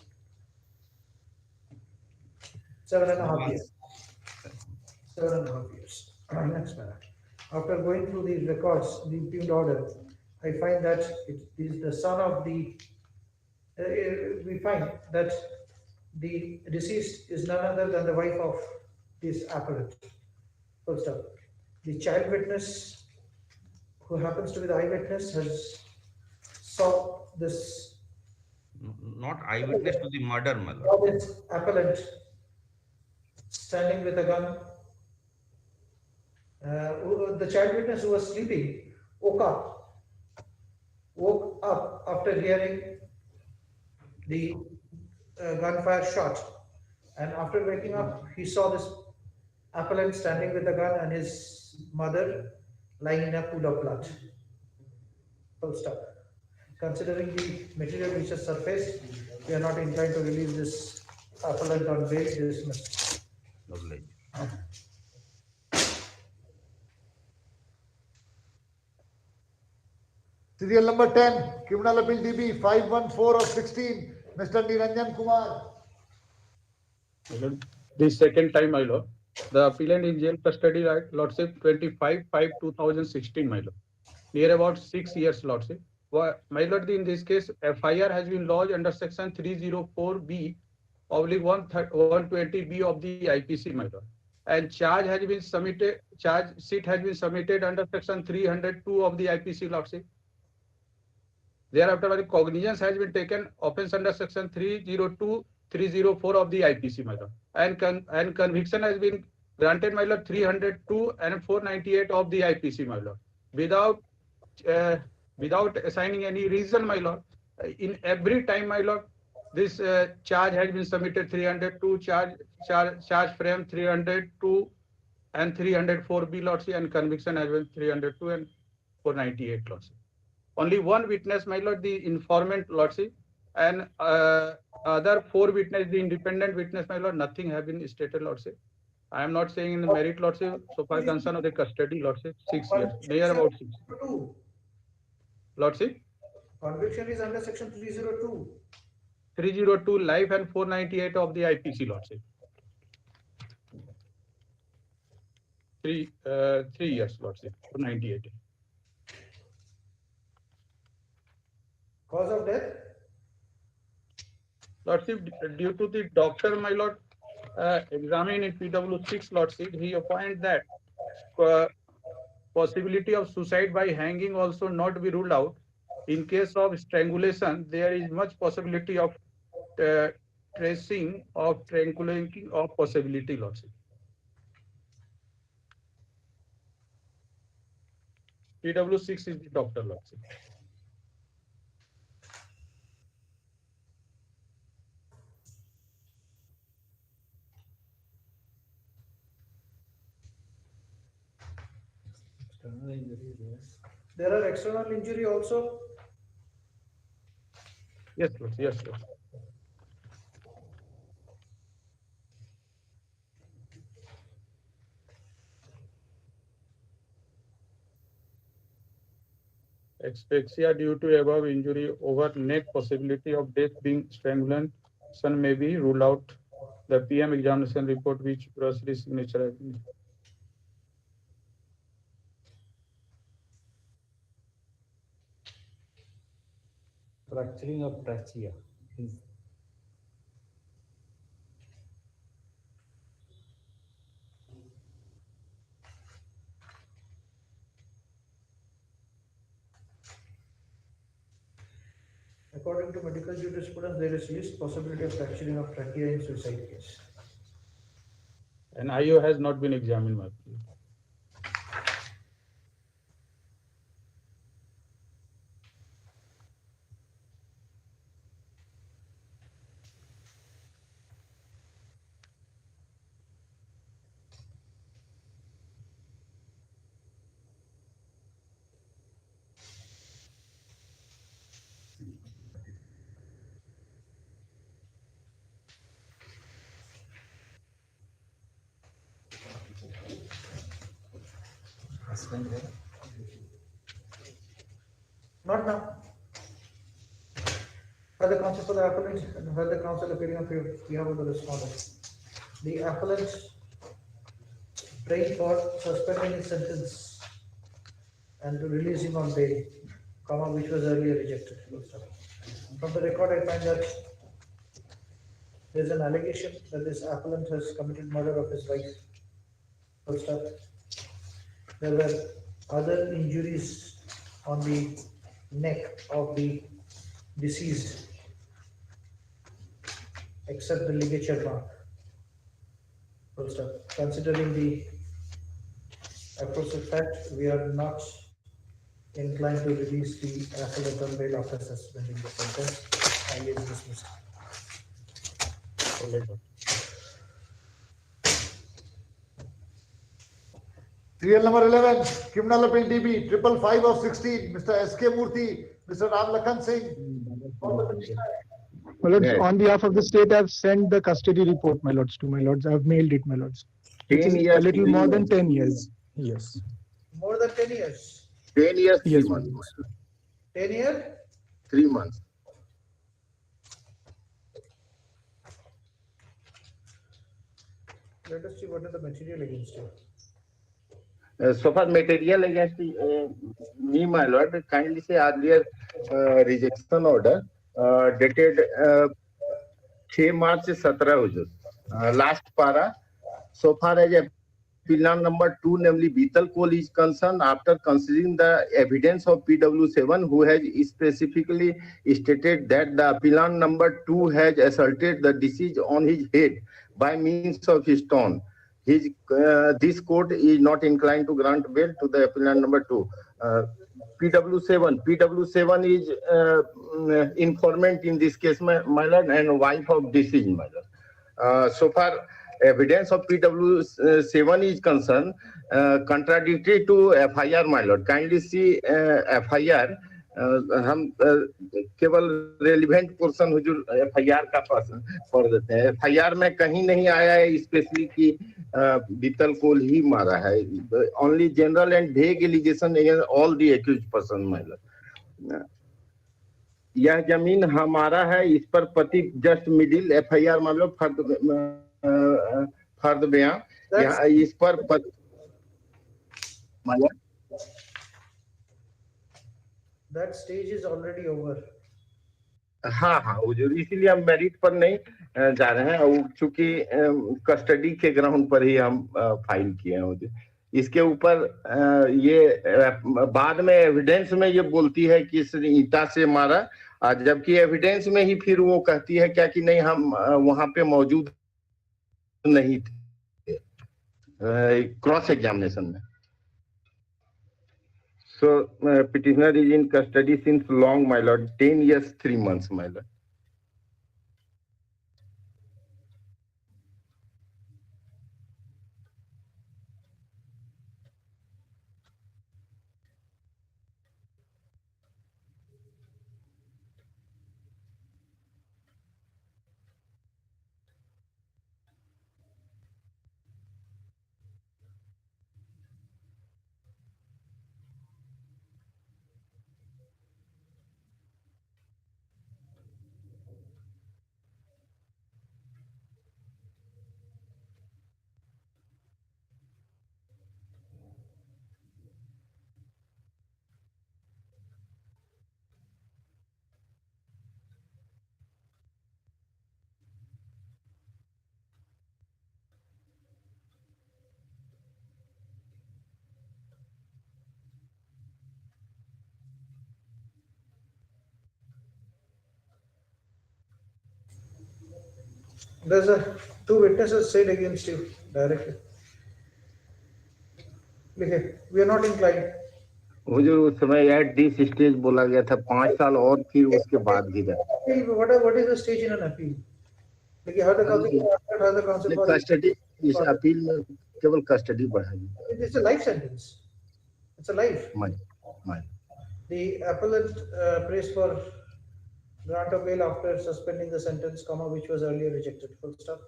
7.5 years. 7.5 years. Next paragraph. After going through the records, the impugned order, I find that it is the son of the. We find that the deceased is none other than the wife of this appellant. First up, the child witness, who happens to be the eyewitness, has saw this. Not eyewitness to the murder, my lord. Saw this appellant standing with a gun. The child witness who was sleeping woke up after hearing the gunfire shot, and after waking up, he saw this appellant standing with a gun and his mother lying in a pool of blood. Full stop. Considering the material which has surfaced, we are not inclined to release this appellant on bail. Dismissed. Lovely. Serial number 10, Criminal Appeal DB 514 of 16, Mr. Niranjan Kumar. The second time, my lord. The appellant in jail custody, right, lordship, 25/5/2016, my lord. Near about 6 years, lordship. My lord, in this case, FIR has been lodged under section 304B/120B of the IPC, my lord. And charge sheet has been submitted under section 302 of the IPC, lordship. Thereafter, cognizance has been taken offense under section 302, 304 of the IPC, my lord. And conviction has been granted, my lord, 302 and 498 of the IPC, my lord. Without assigning any reason, my lord. In every time, my lord, this charge has been submitted 302, charge frame 302 and 304B, lordship, and conviction has been 302 and 498, lordship. Only one witness, my lord, the informant, lordship, and other 4 witnesses, the independent witness, my lord, nothing have been stated, lordship. I am not saying in the merit, lordship, so far concern of the custody, lordship, 6 years, near about 6 years. Lordship? Conviction is under section 302. 302 life and 498 of the IPC, lordship. 3 years, lordship, 498. Cause of death? Lordship, due to the doctor, my lord, examine in PW6, lordship, he opined that possibility of suicide by hanging also not be ruled out. In case of strangulation, there is much possibility of tracing of strangulating of possibility, lordship. PW6 is the doctor, lordship. There are external injury also. Yes, Lord. Yes, Lord. Asphyxia due to above injury over neck, possibility of death being strangulation may be ruled out. The PM examination report which grocery signature has been. Fracturing of trachea is According to medical jurisprudence, there is least possibility of fracturing of trachea in suicide case. And IO has not been examined, my friend. Not now. Further counsel for the appellant and further counsel appearing on behalf of the respondent. The appellant praying for suspending his sentence and to release him on bail, which was earlier rejected. From the record, I find that there is an allegation that this appellant has committed murder of his wife. Full stop. There were other injuries on the neck of the deceased, except the ligature mark. Full stop. Considering the aforesaid fact, we are not inclined to release the appellant on bail after suspending the sentence. I is dismissed. Serial number 11, criminal appeal DB 555 of 16, Mr. S.K. Murthy, Mr. Ram Lakhan Singh. My lords, on behalf of the state, I've sent the custody report, my lords, to my lords. I've mailed it, my lords. Which is a little more than 10 years. Yes. More than 10 years. 10 years, 3 Yes, months. 10 years? 3 months. Let us see what is the material against you. So far, material against me, my lord, kindly say earlier rejection order dated 6 March 17 Hazur. Last para. So far as appeal number 2, namely Beetal Coal is concerned, after considering the evidence of PW7, who has specifically stated that the appellant number 2 has assaulted the deceased on his head by means of his stone. This court is not inclined to grant bail to the appellant number 2. PW7 is informant in this case, my lord, and wife of deceased, my lord. So far, evidence of PW7 is concerned, contradictory to FIR, my lord. Kindly see FIR. हम केवल relevant portion हुजूर FIR का पढ़ देते हैं. FIR में कहीं नहीं आया है स्पेशली कि बीतल कोल ही मारा है. Only general and vague allegation against all the accused person, my lord. यह जमीन हमारा है, इस पर पति जस्ट मिडिल FIR मतलब फर्द बयां इस पर my Lord. That stage is already over. हाँ हाँ हुजूर, इसीलिए हम मेरिट पर नहीं जा रहे हैं, चूंकि कस्टडी के ग्राउंड पर ही हम फाइल किए हैं हुजूर. इसके ऊपर ये बाद में एविडेंस में ये बोलती है कि इसने ईंटा से मारा, जबकि एविडेंस में ही फिर वो कहती है क्या कि नहीं हम वहां पे मौजूद नहीं थे क्रॉस एग्जामिनेशन में. So, petitioner is in custody since long, my lord. 10 years, 3 months, my lord. There's two witnesses said against you directly. Okay, we are not inclined. हुजूर उस समय एट दिस स्टेज बोला गया था 5 साल और फिर उसके बाद भी था. What is the stage in an appeal? Like how the council custody इस अपील में केवल कस्टडी बढ़ाई. It's a life sentence. It's a life. The appellant prays for grant of bail after suspending the sentence, which was earlier rejected. Full stop.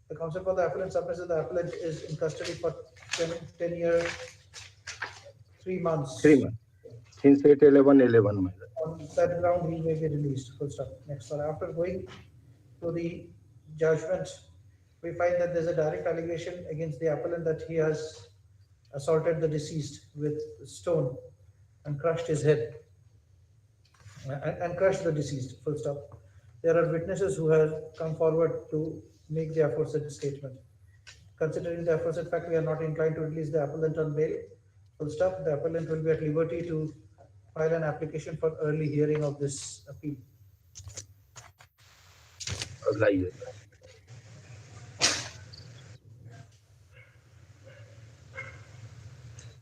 The counsel for the appellant submits that the appellant is in custody for 10 years 3 months. 3 months. Since 8/11/11, my lord. On that ground, he may be released. Full stop. Next one. After going to the judgment, we find that there's a direct allegation against the appellant that he has assaulted the deceased with stone and crushed his head and crushed the deceased. Full stop. There are witnesses who have come forward to make the aforesaid statement. Considering the aforesaid fact, we are not inclined to release the appellant on bail. Full stop. The appellant will be at liberty to file an application for early hearing of this appeal.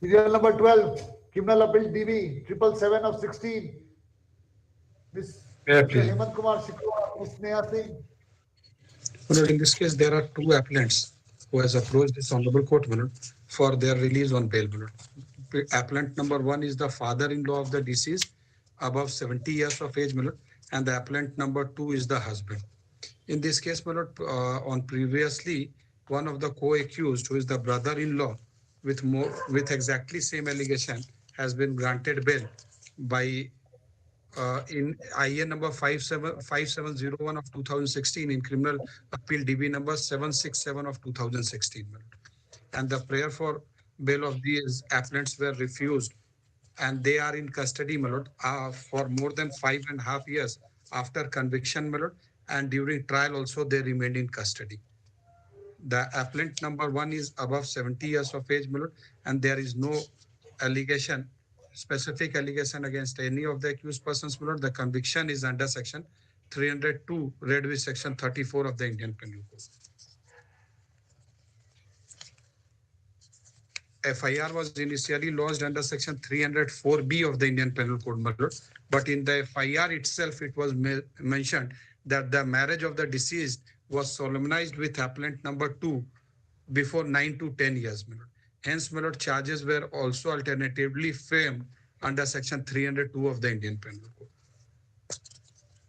Serial number 12, criminal appeal DB 777 of 16. This Mr. Hemant Kumar Sikwa, Ms. Neha Singh. Well, in this case, there are two appellants who has approached this honorable court for their release on bail. Appellant number one is the father-in-law of the deceased, above 70 years of age, and the appellant number two is the husband. In this case, on previously, one of the co-accused, who is the brother-in-law, with exactly same allegation, has been granted bail by in IA number 5701 of 2016, in criminal appeal DB number 767 of 2016. And the prayer for bail of these appellants were refused, and they are in custody, my lord, for more than 5.5 years after conviction, my lord, and during trial also they remained in custody. The appellant number one is above 70 years of age, my lord, and there is no allegation, specific allegation against any of the accused persons, my lord. The conviction is under section 302, read with section 34 of the Indian Penal Code. FIR was initially lodged under section 304B of the Indian Penal Code, my lord. But in the FIR itself, it was mentioned that the marriage of the deceased was solemnized with appellant number two before 9 to 10 years, my lord. Hence, my lord, charges were also alternatively framed under section 302 of the Indian Penal Code.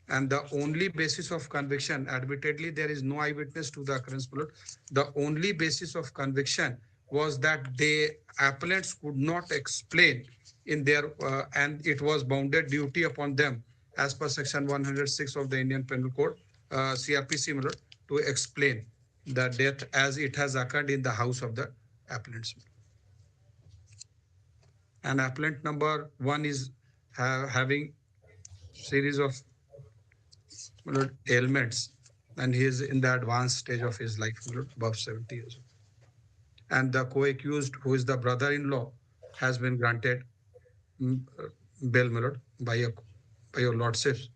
And the only basis of conviction, admittedly, there is no eyewitness to the occurrence, my lord. The only basis of conviction was that the appellants could not explain in their, and it was bounded duty upon them as per section 106 of the Indian Penal Code, CRP similar, to explain the death as it has occurred in the house of the appellants. And appellant number one is having series of ailments, and he is in the advanced stage of his life, above 70 years. And the co-accused, who is the brother-in-law, has been granted bail, my lord, by your lordships.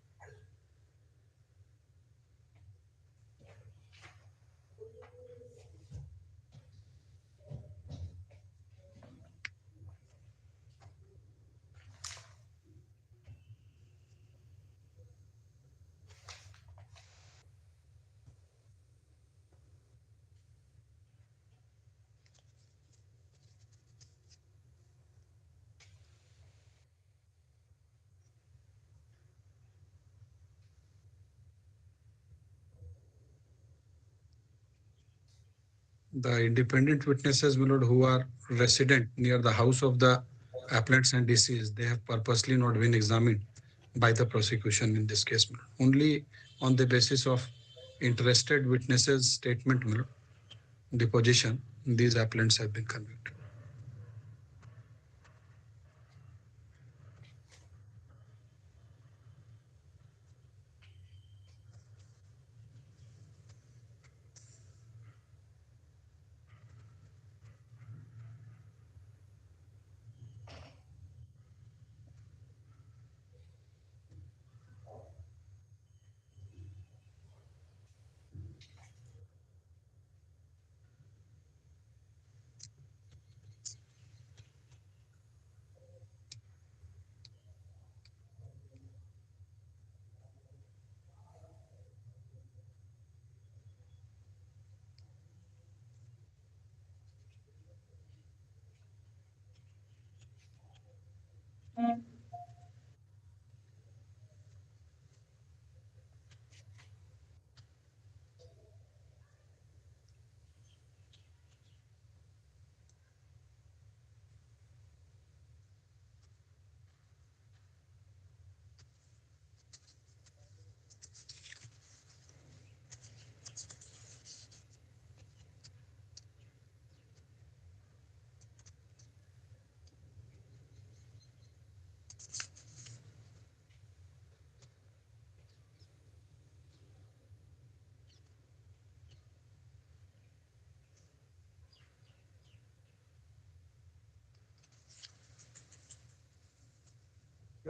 The independent witnesses, my lord, who are resident near the house of the appellants and deceased, they have purposely not been examined by the prosecution in this case, my lord. Only on the basis of interested witnesses' statement, my lord, deposition, these appellants have been convicted.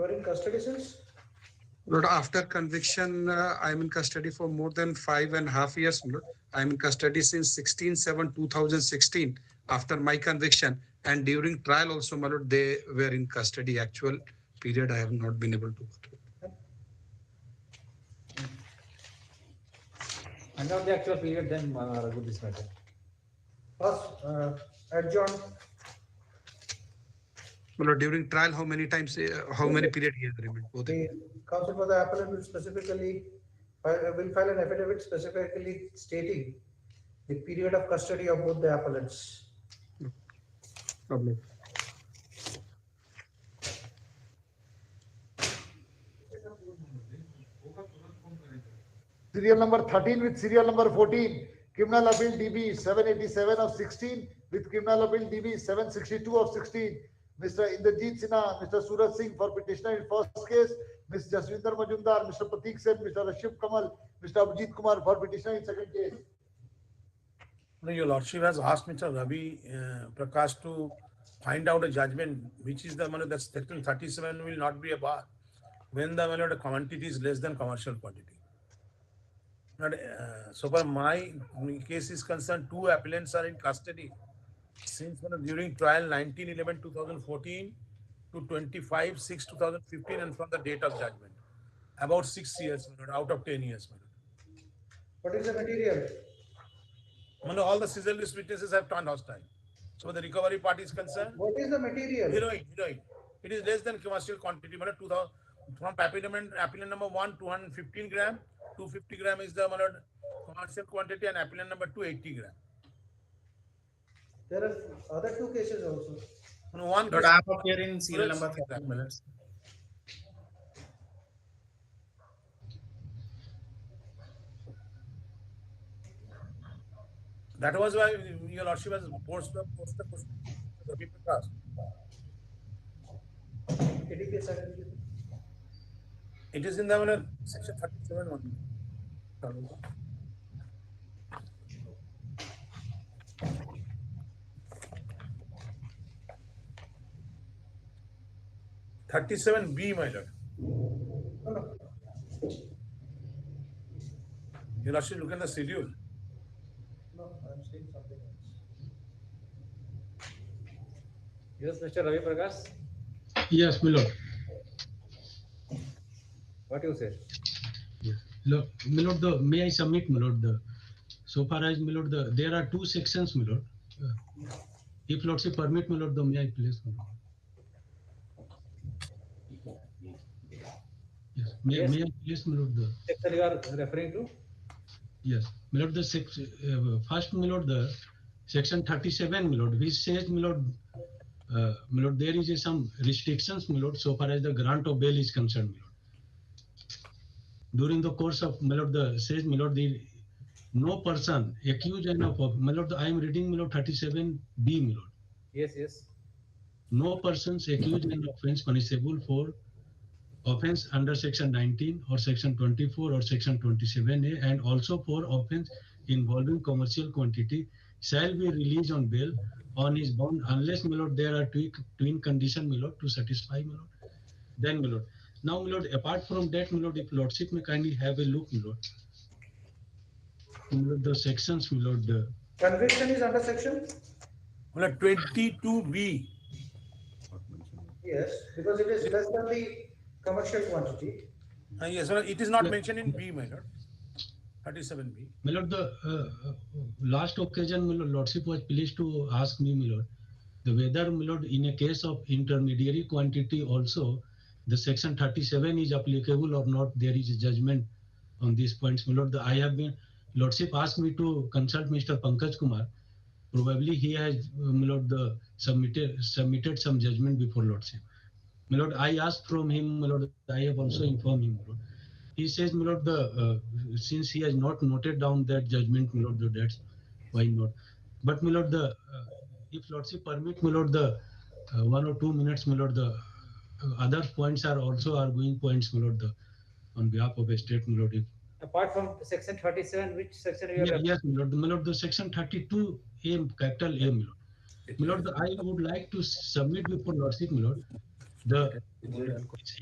You are in custody since? Lord, after conviction, I'm in custody for more than 5.5 years. Lord. I'm in custody since 16/7/2016 after my conviction. And during trial also, my Lord, they were in custody. Actual period, I have not been able to. And now the actual period, then Raghu, this matter. First, adjourn. My Lord, during trial, how many times, how many period he has remained? The counsel for the appellant will specifically will file an affidavit specifically stating the period of custody of both the appellants. Problem. Serial number 13 with serial number 14. Criminal appeal DB 787 of 16 with criminal appeal DB 762 of 16. Mr. Inderjeet Sinha, Mr. Suraj Singh for petitioner in first case, Ms. Jaswinder Majumdar, Mr. Pratik Sen, Mr. Rashif Kamal, Mr. Abhijit Kumar for petitioner in second case. Your Lordship has asked Mr. Ravi Prakash to find out a judgment which is the money that section 37 will not be a bar when the quantity is less than commercial quantity. Not, so far my case is concerned, two appellants are in custody since during trial 19/11/2014 to 25/6/2015 and from the date of judgment. About 6 years out of 10 years. What is the material? All the scissor list witnesses have turned hostile. So the recovery party is concerned. What is the material? Heroin. It is less than commercial quantity. From appellant number 1, 215 gram, 250 gram is the commercial quantity, and appellant number 2, 80 gram. There are other two cases also. One But case, I am here in serial number 30 minutes. that was why your Lordship has posted the question to Ravi Prakash. It is in the section 37 only. 37B, my lord. You'll actually look at the schedule. No, I'm saying something else. Yes, Mr. Ravi Prakash. Yes, my lord. What you say? Yes. Look, my lord, may I submit, my lord, so far as, my lord, there are two sections, my lord. If lordship permit, my lord, may I please, my lord? Yes. May I please, my lord? Section you are referring to? Yes. My lord, first, my lord, the section 37, my lord, which says, my lord, there is some restrictions, my lord, so far as the grant of bail is concerned, my lord. During the course of, my lord, says, my lord, no person accused of, my lord, I am reading, my lord, 37B, my lord. Yes. No persons accused in offense punishable for offense under section 19 or section 24 or section 27A, and also for offense involving commercial quantity shall be released on bail on his bond unless, my lord, there are twin conditions, my lord, to satisfy, my lord. Then, my lord. Now, my lord, apart from that, my lord, if lordship may kindly have a look, my lord. My lord, the sections, my lord. Conviction is under section? 22B. Yes, because it is less than the commercial quantity. Yes, well, it is not mentioned in B, my lord. 37B. My lord, the last occasion, my lord, lordship was pleased to ask me, my lord, whether, my lord, in a case of intermediary quantity also, the section 37 is applicable or not. There is a judgment on these points, my lord. I have been, lordship asked me to consult Mr. Pankaj Kumar. Probably he has, my lord, submitted some judgment before lordship. My lord, I asked from him, my lord, I have also informed him, my lord. He says, my lord, since he has not noted down that judgment, my lord, that's why not. But, my lord, if lordship permit, my lord, 1 or 2 minutes, my lord, the other points are also arguing points, my lord, on behalf of a state, my lord. Apart from section 37, which section you are Yes, my lord, the section 32A, capital A, my lord. My lord, I would like to submit before lordship, my lord, The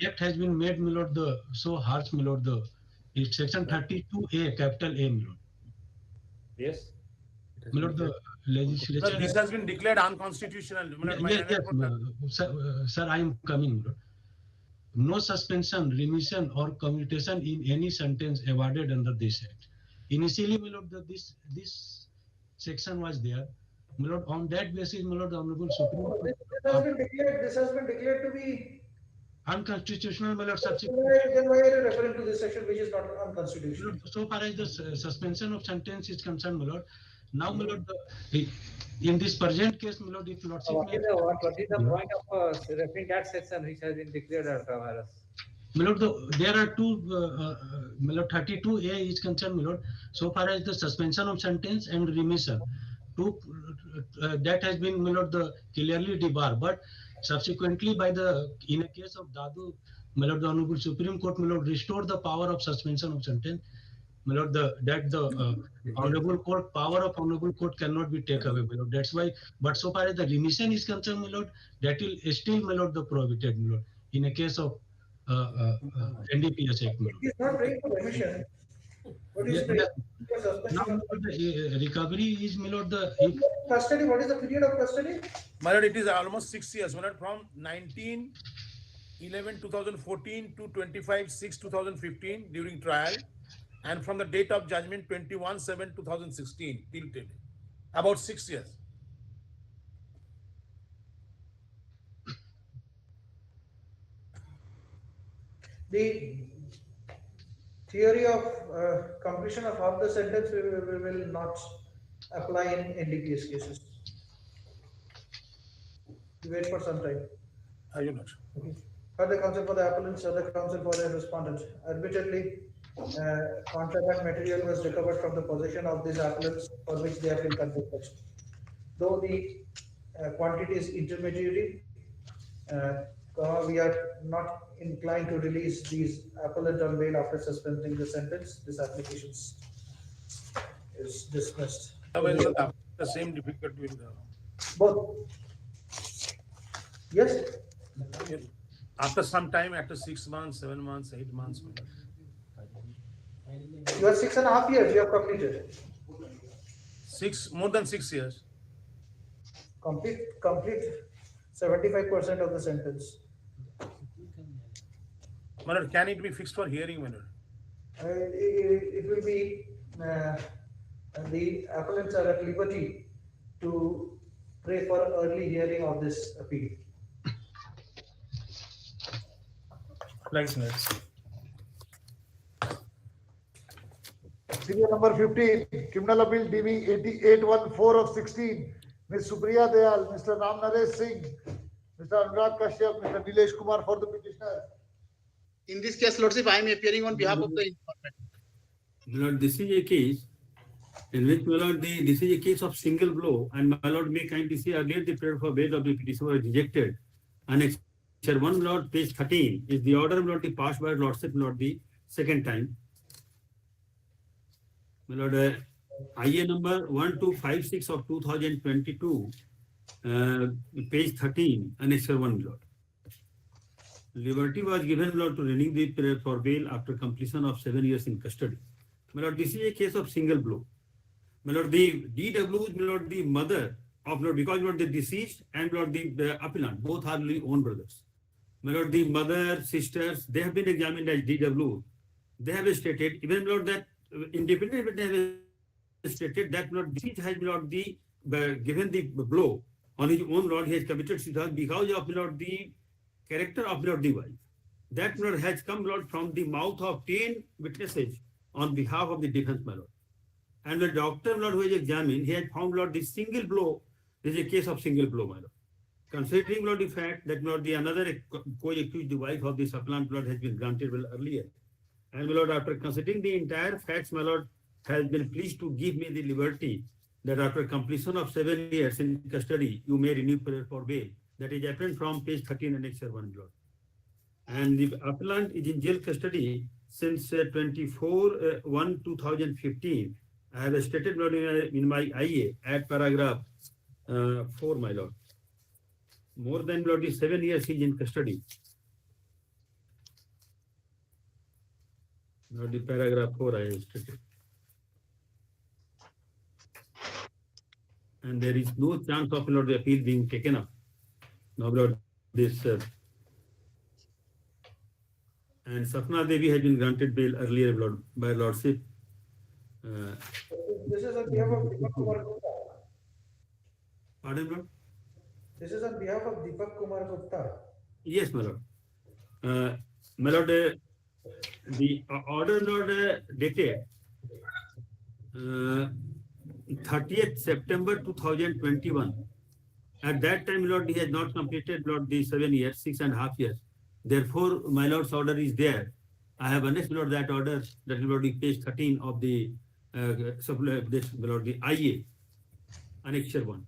act has been made, my lord, the so harsh, my lord, the it's section 32A, capital A, my lord. Yes. My lord, the No, legislature. this has been declared unconstitutional. Yes, sir, I am coming, my lord. No suspension, remission, or commutation in any sentence awarded under this act. Initially, my lord, this section was there. My lord, on that basis, my lord, the Honorable Supreme Court. This has been declared to be Unconstitutional, my lord, then why are you referring to this section which is not unconstitutional? So far as the suspension of sentence is concerned, my lord, now, my lord, in this present case, my lord, if lordship What is the point of referring that section which has been declared ultra virus? my lord, there are two, my lord, 32A is concerned, my lord, so far as the suspension of sentence and remission, that has been, my lord, the clearly debarred, but subsequently by the, in a case of Dadu, my lord, the Honorable Supreme Court, my lord, restored the power of suspension of sentence. My lord, honorable court, power of honorable court cannot be taken away, my lord. That's why, but so far as the remission is concerned, my lord, that will still, my lord, the prohibited, my lord, in a case of NDPS Act, my lord. He's not praying for remission. What is praying for suspension? Now, the recovery is, my lord, custody. What is the period of custody? My lord, it is almost 6 years. My lord, from 19/11/2014 to 25/6/2015 during trial, and from the date of judgment 21/7/2016 till today, about 6 years. The theory of completion of half the sentence will not apply in NDPS cases. You wait for some time. Are you not? Okay. Further counsel for the appellants, other counsel for the respondent. Admittedly, contraband material was recovered from the possession of these appellants for which they have been convicted. Though the quantity is intermediary, we are not inclined to release these appellant on bail after suspending the sentence. This application is dismissed. The same difficulty with the both. Yes. After some time, after 6 months, 7 months, 8 months. You are 6.5 years. You have completed. More than 6 years. Complete 75% of the sentence. Manor, can it be fixed for hearing, Manor? It will be, the appellants are at liberty to pray for early hearing of this appeal. Serial number 15, criminal appeal DB 8814 of 16, Ms. Supriya Dayal, Mr. Ram Naresh Singh, Mr. Anurag Kashyap, Mr. Nilesh Kumar for the petitioner. In this case, Lordship, I am appearing on behalf of the informant. Lord, this is a case in which, my Lord, this is a case of single blow, and my Lord, may kindly see earlier the prayer for bail of the petitioner was rejected. Annexure 1, Lord, page 13 is the order, my Lord, passed by Lordship, Lord, the second time. My Lord, IA number 1256 of 2022, page 13, Annexure 1, Lord. Liberty was given, Lord, to renew the prayer for bail after completion of 7 years in custody. My Lord, this is a case of single blow. My Lord, the DW, my Lord, the mother of Lord, because Lord, the deceased and Lord, the appellant, both are own brothers. My Lord, the mother, sisters, they have been examined as DW. They have stated, even Lord, that independently they have stated that Lord, deceased has Lord, given the blow on his own, Lord, he has committed suicide because of Lord, the character of Lord, the wife. That Lord has come, Lord, from the mouth of 10 witnesses on behalf of the defense, my Lord. And the doctor, Lord, who has examined, he had found, Lord, this single blow, this is a case of single blow, my Lord. Considering, Lord, the fact that, Lord, the another co-accused, the wife of this appellant, Lord, has been granted well earlier. And, my Lord, after considering the entire facts, my Lord, has been pleased to give me the liberty that after completion of 7 years in custody, you may renew prayer for bail. That is apparent from page 13 and Annexure 1, Lord. And the appellant is in jail custody since 24/1/2015. I have stated, Lord, in my IA at paragraph 4, my Lord. more than my lord, the 7 years he is in custody. Not the paragraph 4 I have stated. And there is no chance of, my lord, the appeal being taken up. Now, my lord, this and Sapna Devi has been granted bail earlier, my lord, by lordship. This is on behalf of Deepak Kumar Gupta. Pardon, my lord? This is on behalf of Deepak Kumar Gupta. Yes, my lord. My lord, the order, lord, dated 30th September 2021. At that time, my lord, he has not completed, lord, the 7 years, 6.5 years. Therefore, my lord's order is there. I have annexed, my lord, that order, that will be page 13 of the this, my lord, the IA, annexure 1.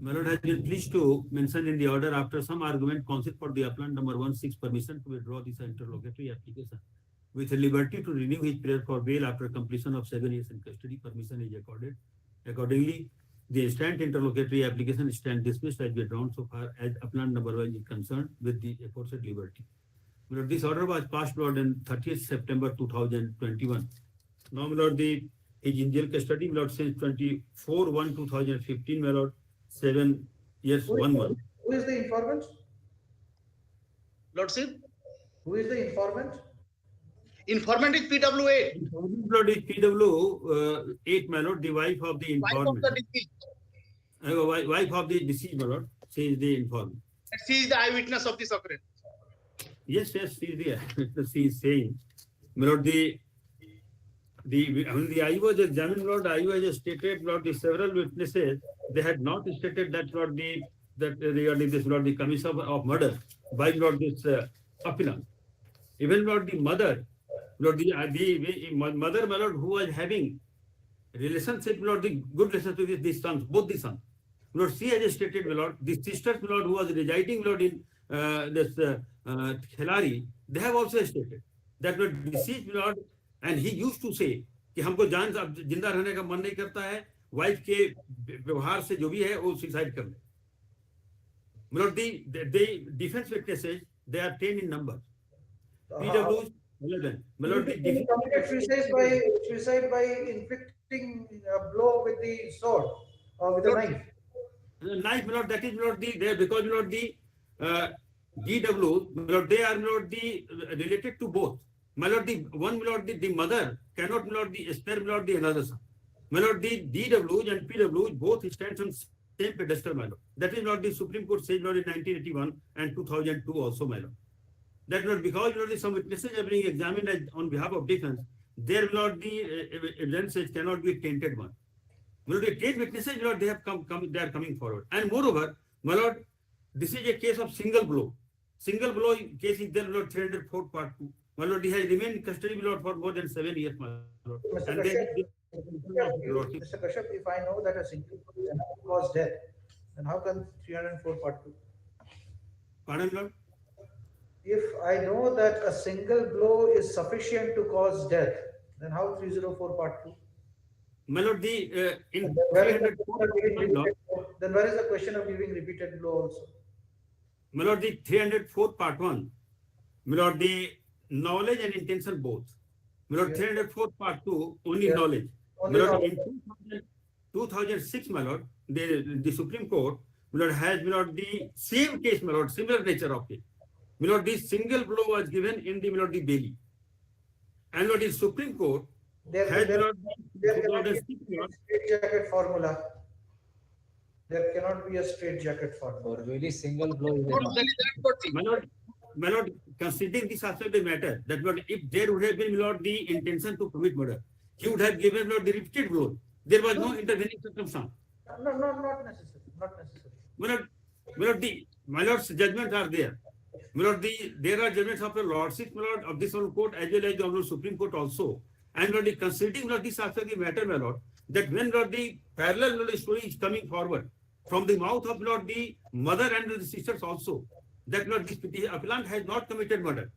My lord has been pleased to mention in the order, after some argument, counsel for the appellant number 1 seeks permission to withdraw this interlocutory application with a liberty to renew his prayer for bail after completion of 7 years in custody. Permission is accorded. Accordingly, the instant interlocutory application stands dismissed as withdrawn so far as appellant number 1 is concerned with the aforesaid liberty. My lord, this order was passed, Lord, on 30th September 2021. Now, my lord, he is in jail custody, my lord, since 24/1/2015, my lord, 7 years, 1 month. Who is the informant? Lordship, Who is the informant? informant is PW8. Informant, lord, is PW8, my lord, the wife of the Wife of informant. the deceased. Wife of the deceased, my lord. She is the informant. And she is the eyewitness of this occurrence. Yes, yes, she is there. She is saying, my lord, when the I was examined, Lord, I was stated, Lord, the several witnesses, they had not stated that, Lord, that regarding this, Lord, the commission of murder by, Lord, this appellant. Even, Lord, the mother, Lord, the mother, my lord, who was having relationship, Lord, the good relationship with these sons, both the sons. Lord, she has stated, my lord, the sisters, my lord, who was residing, Lord, in this Khelari, they have also stated that, Lord, deceased, my lord, and he used to say कि हमको जान जिंदा रहने का मन नहीं करता है, वाइफ के व्यवहार से जो भी है वो सुसाइड कर ले. My lord, the defense witnesses, they are 10 in number. PW 11. My lord, the He committed suicide by inflicting a blow with the sword or with a knife. The knife, my lord, that is not the there because, my lord, the DW, my lord, they are, my lord, the related to both. My lord, the one, my lord, the mother cannot, my lord, the spare, my lord, the another son. My lord, the DW and PW both stand on same pedestal, my lord. That is not the Supreme Court said, Lord, in 1981 and 2002 also, my lord. That not because, Lord, some witnesses are being examined on behalf of defense, there, Lord, the evidences cannot be tainted one. My lord, the 10 witnesses, Lord, they have they are coming forward. And moreover, my lord, this is a case of single blow. Single blow case is there, Lord, 304 part 2. My lord, he has remained in custody, my lord, for more than 7 years, my lord. Mr. And Kashyap, if I know that a single blow is enough to cause death, then how come 304 part 2? Pardon, Lord? If I know that a single blow is sufficient to cause death, then how 304 part 2? My lord, the in then where is the question of giving repeated blow also? My lord, the 304 part 1, my lord, the knowledge and intention both. My lord, 304 part 2, only knowledge. My lord, in 2006, my lord, the Supreme Court, my lord, has, my lord, the same case, my lord, similar nature of it. My lord, this single blow was given in the, my lord, the Bailey. And lord, the Supreme Court has, my lord, there cannot be a straight-jacket formula. There cannot be a straight-jacket formula. Or really single blow is My lord, considering this aspect of the matter, that Lord, if there would have been, my lord, the intention to commit murder, he would have given, Lord, the repeated blow. There was no intervening circumstance. No, not necessary. Not necessary. My lord's judgments are there. My lord, there are judgments of the lordship, my lord, of this honorable court as well as the honorable Supreme Court also. And Lord, considering, Lord, this aspect of the matter, my lord, that when, Lord, the parallel, Lord, story is coming forward from the mouth of, Lord, the mother and the sisters also, that, Lord, this appellant has not committed murder.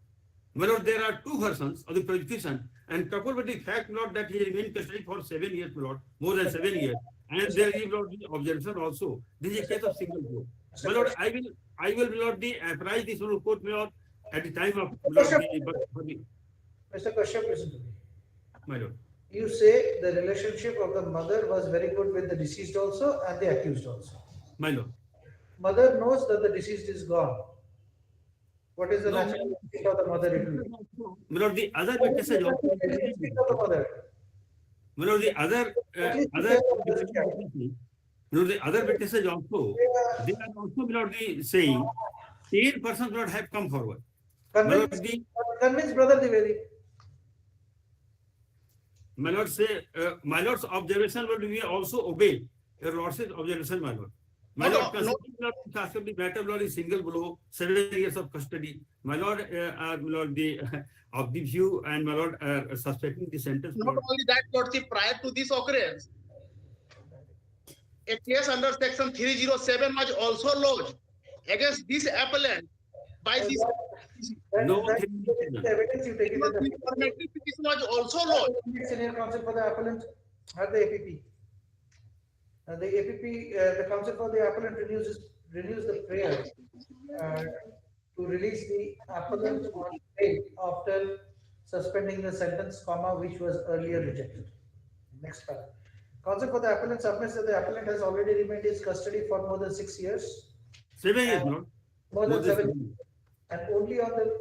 My lord, there are two versions of the prosecution, and coupled with the fact, Lord, that he remained in custody for 7 years, my lord, more than 7 years, And there is not the objection also. This is a case of single blow. My lord, I will not the apprise this court, my lord, at the time of my lord, Mr. Kashyap, listen to me. my lord. You say the relationship of the mother was very good with the deceased also and the accused also. My lord. Mother knows that the deceased is gone. What is the No, natural instinct of the mother? It will be. my lord, the other witnesses also. My lord, the other the other witnesses also, they are also my lord saying 10 persons not have come forward. Convince brother Dwivedi. My lord say, my lord's observation will be also obeyed. Your lordship's observation, my lord. My lord, considering the matter, lord, is single blow, 7 years of custody. My lord, my lord, the of the view and my lord suspecting the sentence. Not only that, Lordship, prior to this occurrence, a case under section 307 was also lodged against this appellant by this. No, evidence you take it. Informative petition was also lodged. Senior counsel for the appellant at the APP. The APP, the counsel for the appellant renews the prayer to release the appellant on bail after suspending the sentence, which was earlier rejected. Next paragraph. Counsel for the appellant submits that the appellant has already remained in his custody for more than 6 years. 7 years, no? More than 7 years. And only on the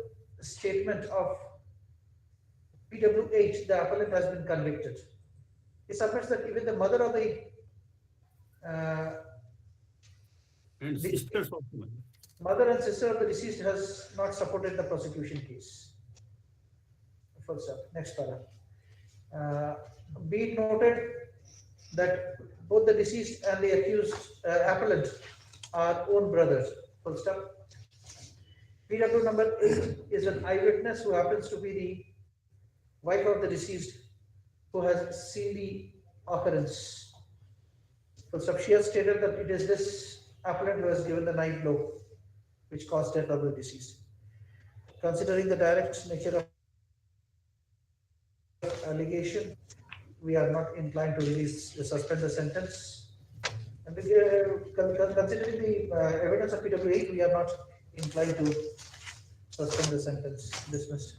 statement of PW8, the appellant has been convicted. He submits that even the mother of the and sisters of mother and sister of the deceased has not supported the prosecution case. Full stop. Next paragraph. Be it noted that both the deceased and the accused appellant are own brothers. Full stop. PW number 8 is an eyewitness who happens to be the wife of the deceased who has seen the occurrence. Full stop. She has stated that it is this appellant who has given the knife blow which caused death of the deceased. Considering the direct nature of allegation, we are not inclined to suspend the sentence. And considering the evidence of PW8, we are not inclined to suspend the sentence. Dismissed.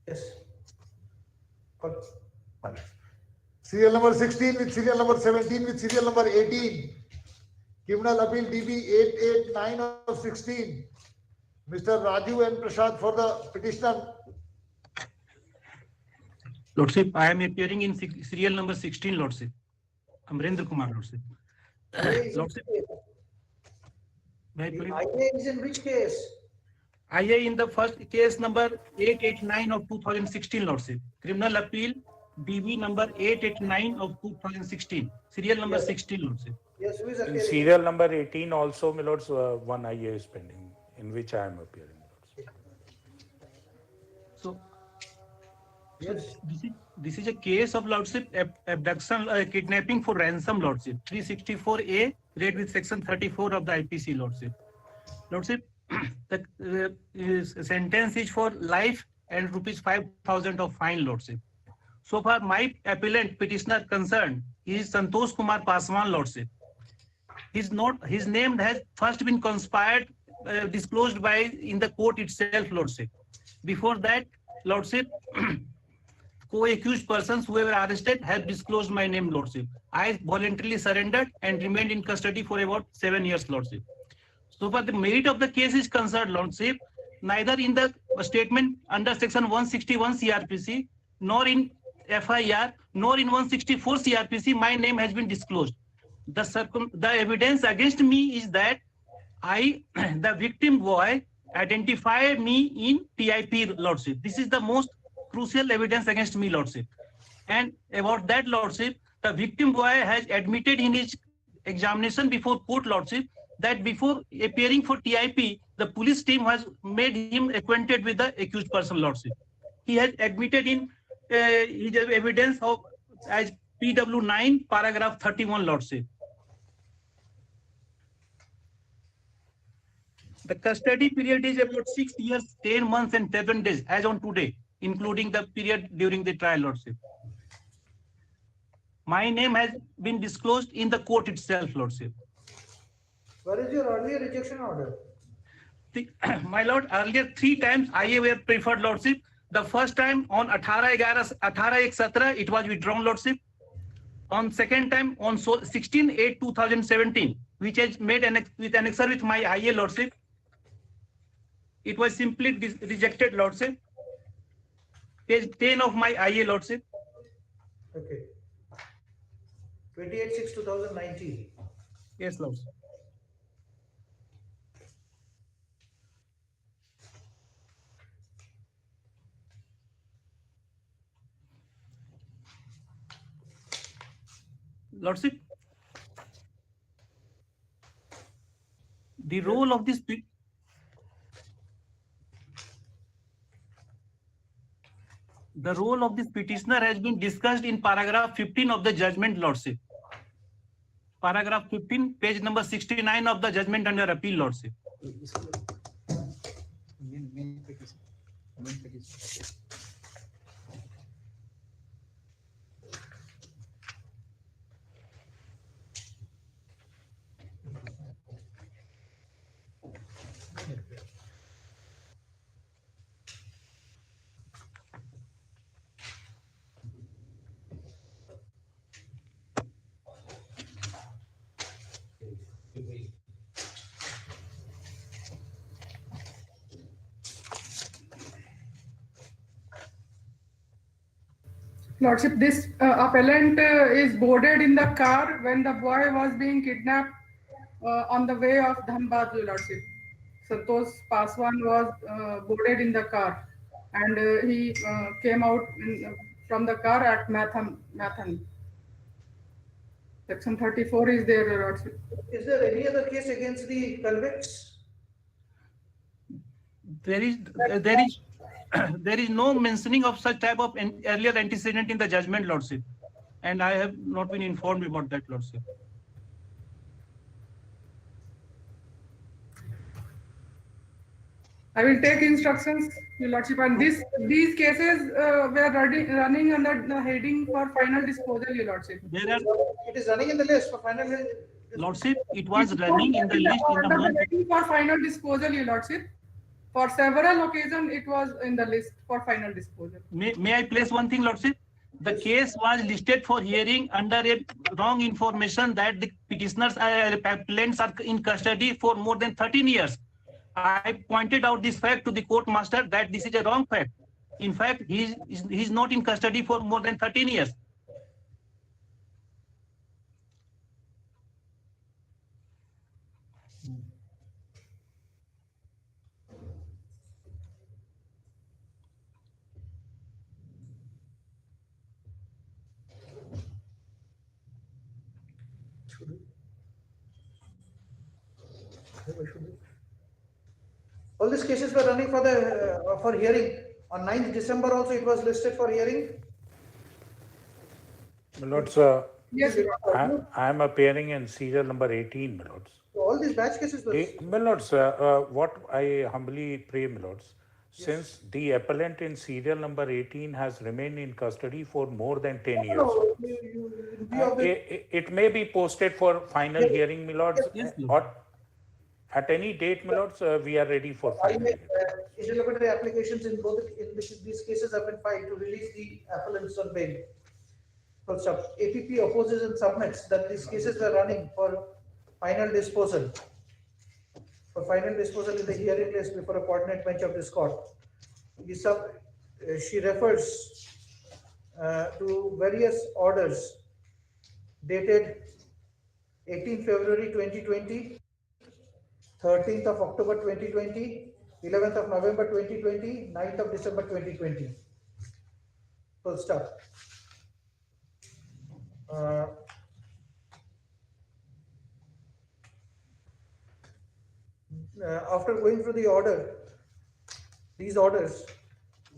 Yes. Serial number 16 with serial number 17 with serial number 18. Criminal appeal DB 889 of 16. Mr. Raju and Prashad for the petitioner. Lordship, I am appearing in serial number 16, Lordship. Amrendra Kumar, Lordship. Lordship. IA is in which case? IA in the first case number 889 of 2016, Lordship. Criminal appeal DB number 889 of 2016. Serial number 16, Lordship. Yes, who is In appearing? serial number 18 also, my lords, one IA is pending, in which I am appearing. So, this is a case of Lordship abduction, kidnapping for ransom, Lordship. 364A, read with section 34 of the IPC, Lordship. Lordship, the sentence is for life and rupees 5,000 of fine, Lordship. So far, my appellant petitioner concerned is Santosh Kumar Paswan, Lordship. His name has first been conspired, disclosed by in the court itself, Lordship. Before that, Lordship, co-accused persons who were arrested have disclosed my name, Lordship. I voluntarily surrendered and remained in custody for about 7 years, Lordship. So far, the merit of the case is concerned, Lordship, neither in the statement under section 161 CRPC, nor in FIR, nor in 164 CRPC, my name has been disclosed. The evidence against me is that the victim boy identified me in TIP, Lordship. This is the most crucial evidence against me, Lordship. And about that, Lordship, the victim boy has admitted in his examination before court, Lordship, that before appearing for TIP, the police team has made him acquainted with the accused person, Lordship. He has admitted in his evidence of as PW9, paragraph 31, Lordship. The custody period is about 6 years, 10 months and 7 days as on today, including the period during the trial, Lordship. My name has been disclosed in the court itself, Lordship. Where is your earlier rejection order? My Lord, earlier 3 times IA were preferred, Lordship. The first time on 18/11/18/17, it was withdrawn, Lordship. On second time on 16/8/2017, which is made with annexure with my IA, Lordship. It was simply rejected, Lordship. Page 10 of my IA, Lordship. Okay. 28/6/2019. Yes, Lordship. Lordship, the role of this petitioner has been discussed in paragraph 15 of the judgment, Lordship. Paragraph 15, page number 69 of the judgment under appeal, Lordship. Lordship, this appellant is boarded in the car when the boy was being kidnapped on the way of Dhanbad, Lordship. Santosh Paswan was boarded in the car and he came out from the car at Mathan. Section 34 is there, Lordship. Is there any other case against the convicts? There is no mentioning of such type of earlier antecedent in the judgment, Lordship, and I have not been informed about that, Lordship. I will take instructions, Your Lordship, and these cases were running under the heading for final disposal, Your Lordship. It is running in the list for final. Lordship, it was running in the list in the month. Heading for final disposal, Your Lordship. For several occasions, it was in the list for final disposal. May I place one thing, Lordship? The case was listed for hearing under a wrong information that the petitioners appellants are in custody for more than 13 years. I pointed out this fact to the court master that this is a wrong fact. In fact, he is not in custody for more than 13 years. All these cases were running for the for hearing. On 9th December also it was listed for hearing. My lords, yes, I am appearing in serial number 18, my lords. So all these batch cases were. My lords, what I humbly pray, my lords, since the appellant in serial number 18 has remained in custody for more than 10 years. It may be posted for final hearing, my lords, or at any date, my lords, we are ready for final hearing. Interlocutory applications in both these cases have been filed to release the appellants on bail. First up, APP opposes and submits that these cases were running for final disposal. For final disposal in the hearing list before a coordinate bench of this court. She refers to various orders dated 18 February 2020, 13th of October 2020, 11th of November 2020, 9th of December 2020. Full stop. After going through these orders,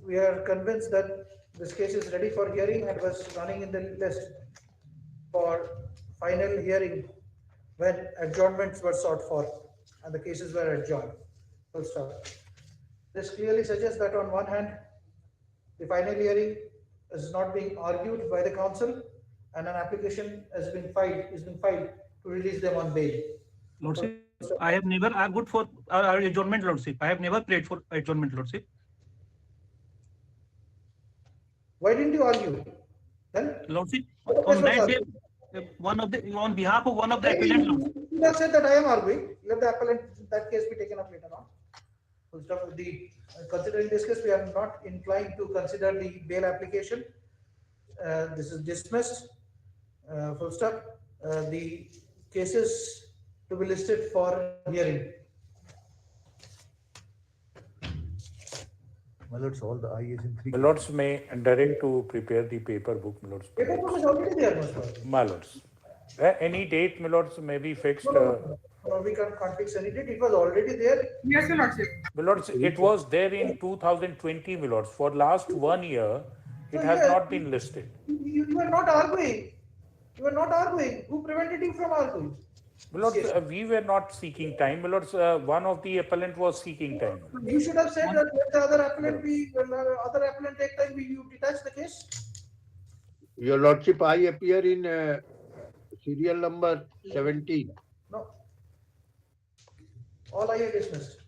we are convinced that this case is ready for hearing and was running in the list for final hearing when adjournments were sought for and the cases were adjourned. Full stop. This clearly suggests that on one hand, the final hearing is not being argued by the council, and an application is being filed to release them on bail. Lordship, I have never argued for adjournment, Lordship. I have never prayed for adjournment, Lordship. Why didn't you argue then? Lordship, on that day, on behalf of one of the appellant, Lordship. You have said that I am arguing. Let the appellant, that case be taken up later on. Full stop. Considering this case, we are not inclined to consider the bail application. This is dismissed. Full stop. The cases to be listed for hearing. My lords, all the IAs in 3. My lords may direct to prepare the paper book, my lords. Paper book is already there, My lords. Any date, my lords, may be fixed. No, we can't fix any date. It was already there. Yes, Your Lordship. My lords, it was there in 2020, my lords. For last 1 year, it has not been listed. You were not arguing. You were not arguing. Who prevented you from arguing? My lords, we were not seeking time. My lords, one of the appellant was seeking time. You should have said that let the other appellant take time, you detach the case. Your Lordship, I appear in serial number 17. No. All I dismissed.